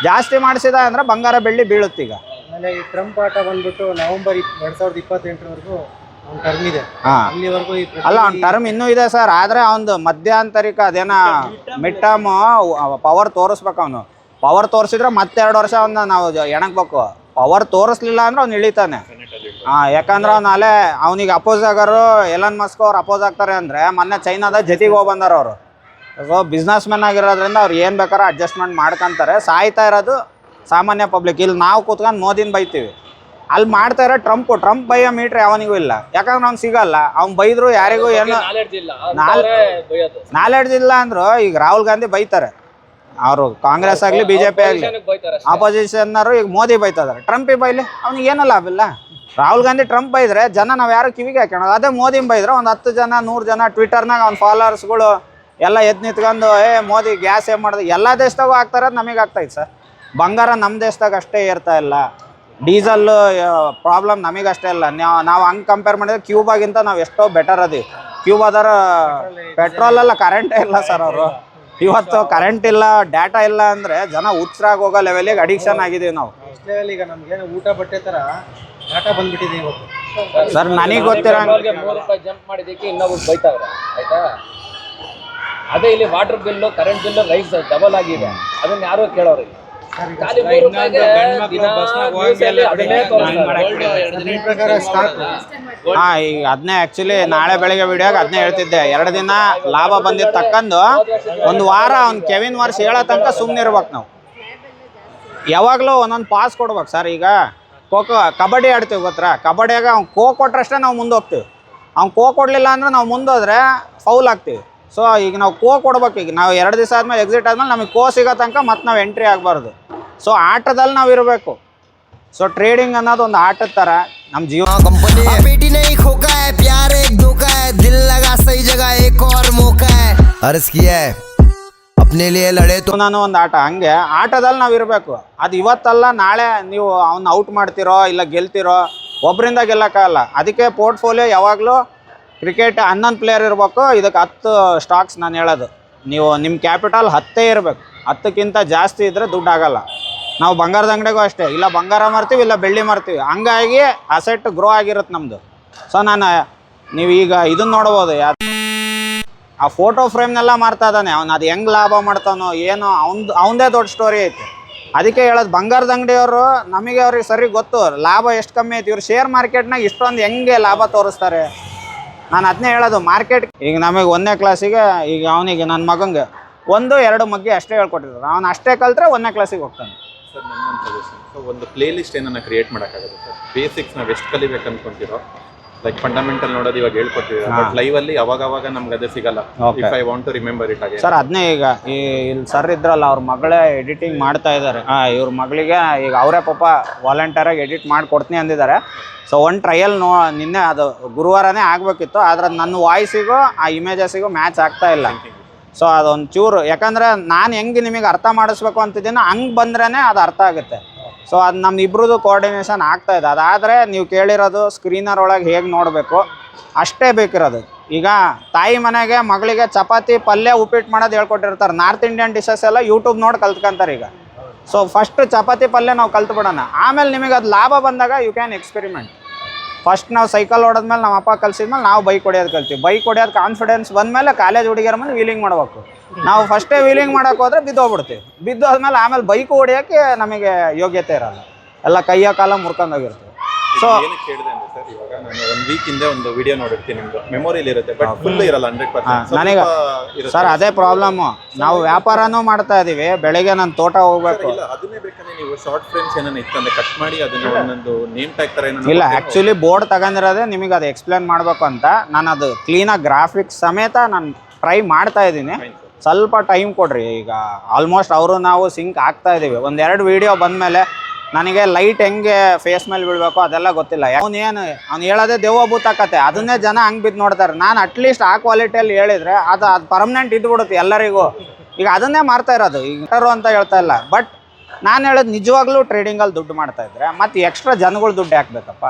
ಜಾಸ್ತಿ ಮಾಡಿಸಿದ ಅಂದರೆ ಬಂಗಾರ ಬೆಳ್ಳಿ ಬೀಳುತ್ತೀಗ. ಆಮೇಲೆ ಈ ಟ್ರಂಪ್ ಆಟ ಬಂದ್ಬಿಟ್ಟು ನವೆಂಬರ್ 2028 ಅವ್ನ ಟರ್ಮ್ ಇದೆ. ಅಲ್ಲಿವರೆಗೂ ಅಲ್ಲ, ಅವ್ನ ಟರ್ಮ್ ಇನ್ನೂ ಇದೆ ಸರ್. ಆದರೆ ಅವನದು ಮಧ್ಯಂತರಿಕ ಅದೇನ ಮಿಡ್ ಟರ್ಮ್ ಪವರ್ ತೋರಿಸ್ಬೇಕು. ಅವನು ಪವರ್ ತೋರಿಸಿದ್ರೆ ಮತ್ತೆ 2 ವರ್ಷ ಅವನ್ನ ನಾವು ಎಣಕ್ಬೇಕು. ಪವರ್ ತೋರಿಸ್ಲಿಲ್ಲ ಅಂದ್ರೆ ಅವ್ನು ಇಳಿತಾನೆ. ಯಾಕಂದ್ರೆ ಅವ್ನು ಅಲ್ಲೇ ಅವನಿಗೆ ಅಪೋಸ್ ಆಗೋರು ಎಲನ್ ಮಸ್ಕ್ ಅವ್ರು ಅಪೋಸ್ ಆಗ್ತಾರೆ ಅಂದರೆ ಮೊನ್ನೆ ಚೈನಾದಾಗ ಜೊತೆಗೆ ಹೋಗಿ ಬಂದಾರ ಅವರು. ಸೊ ಬಿಸ್ನೆಸ್ ಮ್ಯಾನ್ ಆಗಿರೋದ್ರಿಂದ ಅವ್ರು ಏನು ಬೇಕಾದ್ರೂ ಅಡ್ಜಸ್ಟ್ಮೆಂಟ್ ಮಾಡ್ಕೊತಾರೆ. ಸಾಯ್ತಾ ಇರೋದು ಸಾಮಾನ್ಯ ಪಬ್ಲಿಕ್. ಇಲ್ಲಿ ನಾವು ಕೂತ್ಕೊಂಡು ಮೋದಿನ ಬೈತೀವಿ, ಅಲ್ಲಿ ಮಾಡ್ತಾ ಇರೋ ಟ್ರಂಪ್ ಬೈಯೋ ಮೀಟ್ರ್ ಯಾವನಿಗೂ ಇಲ್ಲ. ಯಾಕಂದ್ರೆ ಅವ್ನು ಸಿಗಲ್ಲ. ಅವ್ನು ಬೈದ್ರು ಯಾರಿಗೂ ಏನು ನಾಲೆಡ್ಜ್ ಇಲ್ಲ ಅಂದ್ರು. ಈಗ ರಾಹುಲ್ ಗಾಂಧಿ ಬೈತಾರೆ, ಅವರು ಕಾಂಗ್ರೆಸ್ ಆಗಲಿ BJP ಆಗಲಿ ಆಪೋಸಿಷನ್ನರು. ಈಗ ಮೋದಿ ಬೈತಾ ಇದಾರೆ, ಟ್ರಂಪಿಗೆ ಬೈಲಿ ಅವ್ನಿಗೆ ಏನೂ ಲಾಭ ಇಲ್ಲ. ರಾಹುಲ್ ಗಾಂಧಿ ಟ್ರಂಪ್ ಬೈದ್ರೆ ಜನ ನಾವು ಯಾರು ಕಿವಿಗೆ ಹಾಕೋಣ. ಅದೇ ಮೋದಿನ ಬೈದ್ರೆ ಒಂದು 10 ಜನ 100 ಜನ ಟ್ವಿಟರ್ನಾಗ ಅವ್ನ ಫಾಲೋವರ್ಸ್ಗಳು ಎಲ್ಲ ಎದ್ದು ನಿಂತ್ಕೊಂಡು ಮೋದಿ ಗ್ಯಾಸ್ ಏನು ಮಾಡಿದೆ. ಎಲ್ಲ ದೇಶದಾಗೂ ಆಗ್ತಾ ಇರೋದು ನಮಗೆ ಆಗ್ತಾಯಿತ್ತು ಸರ್. ಬಂಗಾರ ನಮ್ಮ ದೇಶದಾಗ ಅಷ್ಟೇ ಏರ್ತಾ ಇಲ್ಲ, ಡೀಸಲ್ ಪ್ರಾಬ್ಲಮ್ ನಮಗಷ್ಟೇ ಇಲ್ಲ. ನಾವು ಹಂಗೆ ಕಂಪೇರ್ ಮಾಡಿದ್ರೆ ಕ್ಯೂಬಾಗಿಂತ ನಾವು ಎಷ್ಟೋ ಬೆಟರ್ ಅದೀವಿ. ಕ್ಯೂಬಾದಾರ ಪೆಟ್ರೋಲೆಲ್ಲ ಕರೆಂಟೇ ಇಲ್ಲ ಸರ್. ಅವರು ಇವತ್ತು ಕರೆಂಟ್ ಇಲ್ಲ, ಡಾಟಾ ಇಲ್ಲ ಅಂದರೆ ಜನ ಹುಚ್ಚರಾಗಿ ಹೋಗೋ ಲೆವೆಲಿಗೆ ಅಡಿಕ್ಷನ್ ಆಗಿದ್ದೀವಿ ನಾವು. ಈಗ ನಮ್ಗೆ ಊಟ ಬಟ್ಟೆ ಥರ ಡಾಟಾ ಬಂದ್ಬಿಟ್ಟಿದೆ ಇವತ್ತು ಸರ್. ನನಗೆ ಗೊತ್ತಿರೋ ₹3 ಜಂಪ್ ಮಾಡಿದ್ದಕ್ಕೆ ಇನ್ನೊಬ್ರು ಬೈತಾವ್ರೆ, ಆಯ್ತಾ? ಅದೇ ಇಲ್ಲಿ water bill, current bill rice double ಆಗಿದೆ. ಅದನ್ನ ಯಾರು ಕೇಳೋರು ಇಲ್ಲ. ಈಗ ಅದನ್ನೇ ಆ್ಯಕ್ಚುಲಿ ನಾಳೆ ಬೆಳಗ್ಗೆ ವಿಡಿಯೋಗೆ ಅದನ್ನೇ ಹೇಳ್ತಿದ್ದೆ. 2 ದಿನ ಲಾಭ ಬಂದಿದ್ದು ತಕ್ಕಂದು 1 ವಾರ ಅವ್ನು ಕೆವಿನ್ ವಾರ್ಸ್ ಹೇಳೋ ತನಕ ಸುಮ್ಮನೆ ಇರ್ಬೇಕು ನಾವು. ಯಾವಾಗಲೂ ಒಂದೊಂದು ಪಾಸ್ ಕೊಡ್ಬೇಕು ಸರ್. ಈಗ ಕಬಡ್ಡಿ ಆಡ್ತೀವಿ ಗೊತ್ತಾ? ಕಬಡ್ಡಿಯಾಗ ಅವ್ನು ಕೊಟ್ರಷ್ಟೇ ನಾವು ಮುಂದೆ ಹೋಗ್ತೀವಿ. ಅವ್ನು ಕೊಡಲಿಲ್ಲ ಅಂದ್ರೆ ನಾವು ಮುಂದೋದ್ರೆ ಫೌಲ್ ಆಗ್ತೀವಿ. ಸೊ ಈಗ ನಾವು ಕೊಡ್ಬೇಕು. ಈಗ ನಾವು 2 ದಿವಸ ಆದಮೇಲೆ ಎಕ್ಸಿಟ್ ಆದಮೇಲೆ ನಮಗೆ ಸಿಗೋ ತನಕ ಮತ್ತೆ ನಾವು ಎಂಟ್ರಿ ಆಗಬಾರ್ದು. ಸೊ ಆಟದಲ್ಲಿ ನಾವು ಇರಬೇಕು. ಸೊ ಟ್ರೇಡಿಂಗ್ ಅನ್ನೋದು ಒಂದು ಆಟದ ಥರ ನಮ್ಮ ಜೀವನ. ನಾನು ಒಂದು ಆಟ ಹಂಗೆ ಆಟದಲ್ಲಿ ನಾವು ಇರಬೇಕು. ಅದು ಇವತ್ತಲ್ಲ ನಾಳೆ ನೀವು ಅವ್ನ ಔಟ್ ಮಾಡ್ತಿರೋ ಇಲ್ಲ ಗೆಲ್ತಿರೋ, ಒಬ್ಬರಿಂದ ಗೆಲ್ಲಕ್ಕಾಗಲ್ಲ. ಅದಕ್ಕೆ ಪೋರ್ಟ್ಫೋಲಿಯೋ ಯಾವಾಗಲೂ ಕ್ರಿಕೆಟ್ 11 ಪ್ಲೇಯರ್ ಇರಬೇಕು. ಇದಕ್ಕೆ 10 ಸ್ಟಾಕ್ಸ್ ನಾನು ಹೇಳೋದು. ನೀವು ನಿಮ್ಮ ಕ್ಯಾಪಿಟಲ್ 10 ಇರಬೇಕು. 10ಕ್ಕಿಂತ ಜಾಸ್ತಿ ಇದ್ದರೆ ದುಡ್ಡು ಆಗಲ್ಲ. ನಾವು ಬಂಗಾರದ ಅಂಗಡಿಗೂ ಅಷ್ಟೇ, ಇಲ್ಲ ಬಂಗಾರ ಮಾರ್ತೀವಿ ಇಲ್ಲ ಬೆಳ್ಳಿ ಮಾರ್ತೀವಿ. ಹಂಗಾಗಿ ಅಸೆಟ್ ಗ್ರೋ ಆಗಿರುತ್ತೆ ನಮ್ಮದು. ಸೊ ನೀವು ಈಗ ಇದನ್ನು ನೋಡ್ಬೋದು, ಆ ಫೋಟೋ ಫ್ರೇಮ್ನೆಲ್ಲ ಮಾರ್ತಾ ಇದ್ದಾನೆ ಅವ್ನು. ಅದು ಹೆಂಗೆ ಲಾಭ ಮಾಡ್ತಾನೋ ಏನೋ ಅವನದೇ ದೊಡ್ಡ ಸ್ಟೋರಿ ಐತೆ. ಅದಕ್ಕೆ ಹೇಳೋದು ಬಂಗಾರದ ಅಂಗಡಿಯವರು ನಮಗೆ ಅವ್ರಿಗೆ ಸರಿ ಗೊತ್ತು ಲಾಭ ಎಷ್ಟು ಕಮ್ಮಿ ಐತಿ. ಇವ್ರು ಶೇರ್ ಮಾರ್ಕೆಟ್ನಾಗ ಇಷ್ಟೊಂದು ಹೆಂಗೆ ಲಾಭ ತೋರಿಸ್ತಾರೆ. ನಾನು ಅದನ್ನೇ ಹೇಳೋದು. ಮಾರ್ಕೆಟ್ ಈಗ ನಮಗೆ 1ನೇ ಕ್ಲಾಸಿಗೆ, ಈಗ ಅವನಿಗೆ ನನ್ನ ಮಗಂಗೆ 1-2 ಮಗ್ಗಿ ಅಷ್ಟೇ ಹೇಳ್ಕೊಟ್ಟಿದ್ರು. ಅವನು ಅಷ್ಟೇ ಕಲ್ತ್ರೆ 1ನೇ ಕ್ಲಾಸಿಗೆ ಹೋಗ್ತಾನೆ. ಸರ್ ನನ್ನೊಂದು ಸಜೆಷನ್, ಸೊ ಒಂದು ಪ್ಲೇ ಲಿಸ್ಟ್ ಏನನ್ನ ಕ್ರಿಯೇಟ್ ಮಾಡೋಕ್ಕಾಗುತ್ತೆ ಸರ್? ಬೇಸಿಕ್ಸ್ ನಾವು ಎಷ್ಟು ಕಲಿಬೇಕು ಅನ್ಕೊಂತೀರೋ, ಲೈಕ್ ಫಂಡಮೆಂಟಲ್ ನೋಡೋದು ಇವಾಗ ಹೇಳ್ಕೊಟ್ಟಿದ್ದೀವಿ, ಬಟ್ ಲೈವ್ ಅಲ್ಲಿ ಅವಾಗ ನಮ್ಗೆ ಅದೇ ಸಿಗಲ್ಲ. If I want to remember it ಆಗಿ ಸರ್ ಅದನ್ನೇ ಈಗ ಇಲ್ಲಿ ಸರ್ ಇದ್ರಲ್ಲ, ಅವ್ರ ಮಗಳೇ ಎಡಿಟಿಂಗ್ ಮಾಡ್ತಾ ಇದ್ದಾರೆ. ಇವ್ರ ಮಗಳಿಗೆ ಈಗ ಅವರೇ ಪಾಪ ವಾಲಂಟಿಯರಾಗಿ ಎಡಿಟ್ ಮಾಡಿ ಕೊಡ್ತೀನಿ ಅಂದಿದ್ದಾರೆ. ಸೊ ಒಂದು ಟ್ರಯಲ್ ನಿನ್ನೆ ಅದು ಗುರುವಾರನೇ ಆಗಬೇಕಿತ್ತು. ಆದರೆ ನನ್ನ ವಾಯ್ಸಿಗೂ ಆ ಇಮೇಜಸ್ಸಿಗೂ ಮ್ಯಾಚ್ ಆಗ್ತಾ ಇಲ್ಲ. ಸೊ ಅದೊಂದು ಚೂರು, ಯಾಕಂದರೆ ನಾನು ಹೆಂಗೆ ನಿಮಗೆ ಅರ್ಥ ಮಾಡಿಸ್ಬೇಕು ಅಂತಿದ್ದೀನೋ ಹಂಗೆ ಬಂದ್ರೇ ಅದು ಅರ್ಥ ಆಗುತ್ತೆ. ಸೊ ಅದು ನಮ್ಮ ಇಬ್ಬರದು ಕೋಆರ್ಡಿನೇಷನ್ ಆಗ್ತಾಯಿದೆ. ಅದಾದರೆ ನೀವು ಕೇಳಿರೋದು ಸ್ಕ್ರೀನರ್ ಒಳಗೆ ಹೇಗೆ ನೋಡಬೇಕು ಅಷ್ಟೇ ಬೇಕಿರೋದು. ಈಗ ತಾಯಿ ಮನೆಗೆ ಮಗಳಿಗೆ ಚಪಾತಿ ಪಲ್ಯ ಉಪ್ಪಿಟ್ಟು ಮಾಡೋದು ಹೇಳ್ಕೊಟ್ಟಿರ್ತಾರೆ. ನಾರ್ತ್ ಇಂಡಿಯನ್ ಡಿಶಸ್ ಎಲ್ಲ ಯೂಟ್ಯೂಬ್ ನೋಡಿ ಕಲ್ತ್ಕೊಂತಾರೆ ಈಗ. ಸೊ ಫಸ್ಟ್ ಚಪಾತಿ ಪಲ್ಯ ನಾವು ಕಲ್ತ್ಬಿಡೋಣ, ಆಮೇಲೆ ನಿಮಗೆ ಅದು ಲಾಭ ಬಂದಾಗ ಯು ಕ್ಯಾನ್ ಎಕ್ಸ್ಪೆರಿಮೆಂಟ್. ಫಸ್ಟ್ ನಾವು ಸೈಕಲ್ ಹೊಡೆದ್ಮೇಲೆ ನಮ್ಮ ಅಪ್ಪ ಕಲಿಸಿದ್ಮೇಲೆ ನಾವು ಬೈಕ್ ಹೊಡೆಯೋದು ಕಲ್ತೀವಿ. ಬೈಕ್ ಹೊಡೆಯೋದು ಕಾನ್ಫಿಡೆನ್ಸ್ ಬಂದಮೇಲೆ ಕಾಲೇಜ್ ಹುಡುಗಿಯರ ಮೇಲೆ ವೀಲಿಂಗ್ ಮಾಡಬೇಕು. ನಾವು ಫಸ್ಟೇ ವೀಲಿಂಗ್ ಮಾಡೋಕೆ ಹೋದರೆ ಬಿದ್ದೋಗ್ಬಿಡ್ತೀವಿ. ಬಿದ್ದೋದ್ಮೇಲೆ ಆಮೇಲೆ ಬೈಕ್ ಹೊಡೆಯೋಕ್ಕೆ ನಮಗೆ ಯೋಗ್ಯತೆ ಇರಲ್ಲ, ಎಲ್ಲ ಕೈಯ ಕಾಲ ಮುರ್ಕೊಂಡೋಗಿರ್ತೀವಿ. ಸೊ ಏನಕ್ಕೆ ಕೇಳಿದೆ ಅಂದ್ರೆ ಸರ್, ಇವಾಗ ನಾನು 1 ವೀಕ್ ಹಿಂದೆ ಒಂದು ವಿಡಿಯೋ ನೋಡಿರ್ತೀನಿ, ನಿಮ್ದು ಮೆಮೊರಿಲಿ ಇರುತ್ತೆ ಬಟ್ ಫುಲ್ ಇರಲ್ಲ 100%. ನನಗೆ ಸರ್ ಅದೇ ಪ್ರಾಬ್ಲಮ್ಮು. ನಾವು ವ್ಯಾಪಾರನೂ ಮಾಡ್ತಾ ಇದ್ದೀವಿ, ಬೆಳಗ್ಗೆ ನಾನು ತೋಟ ಹೋಗ್ಬೇಕು. ಇಲ್ಲ ಅದನ್ನೇ ಬೇಕಂದ್ರೆ ನೀವು ಶಾರ್ಟ್ ಫ್ರೇಮ್ಸ್ ಏನಾನ ಇತ್ತಂದ್ರೆ ಕಟ್ ಮಾಡಿ ಅದನ್ನ ಒಂದೊಂದು ನೇಮ್ ಟ್ಯಾಗ್ ತರ ಏನೋ. ಇಲ್ಲ ಆ್ಯಕ್ಚುಲಿ ಬೋರ್ಡ್ ತಗೊಂಡಿರೋದೇ ನಿಮಗೆ ಅದು ಎಕ್ಸ್ಪ್ಲೇನ್ ಮಾಡಬೇಕು ಅಂತ. ನಾನು ಅದು ಕ್ಲೀನಾಗಿ ಗ್ರಾಫಿಕ್ಸ್ ಸಮೇತ ನಾನು ಟ್ರೈ ಮಾಡ್ತಾ ಇದ್ದೀನಿ. ಸ್ವಲ್ಪ ಟೈಮ್ ಕೊಡ್ರಿ. ಈಗ ಆಲ್ಮೋಸ್ಟ್ ಅವರು ನಾವು ಸಿಂಕ್ ಆಗ್ತಾ ಇದ್ದೀವಿ. 1-2 ವೀಡಿಯೋ ಬಂದಮೇಲೆ ನನಗೆ ಲೈಟ್ ಹೆಂಗೆ ಫೇಸ್ ಮೇಲೆ ಬೀಳಬೇಕು ಅದೆಲ್ಲ ಗೊತ್ತಿಲ್ಲ. ಅವ್ನು ಹೇಳೋದೇ ದೇವಭೂತ ಕತೆ, ಅದನ್ನೇ ಜನ ಹಂಗೆ ಬಿದ್ದು ನೋಡ್ತಾರೆ. ನಾನು ಅಟ್ಲೀಸ್ಟ್ ಆ ಕ್ವಾಲಿಟಿಯಲ್ಲಿ ಹೇಳಿದರೆ ಅದು ಪರ್ಮನೆಂಟ್ ಇದ್ಬಿಡುತ್ತೆ ಎಲ್ಲರಿಗೂ. ಈಗ ಅದನ್ನೇ ಮಾರ್ತಾ ಇರೋದು, ಈಗ ಅಂತ ಹೇಳ್ತಾ ಇಲ್ಲ. ಬಟ್ ನಾನು ಹೇಳೋದು ನಿಜವಾಗ್ಲೂ ಟ್ರೇಡಿಂಗಲ್ಲಿ ದುಡ್ಡು ಮಾಡ್ತಾಯಿದ್ರೆ ಮತ್ತು ಎಕ್ಸ್ಟ್ರಾ ಜನಗಳು ದುಡ್ಡು ಹಾಕ್ಬೇಕಪ್ಪ.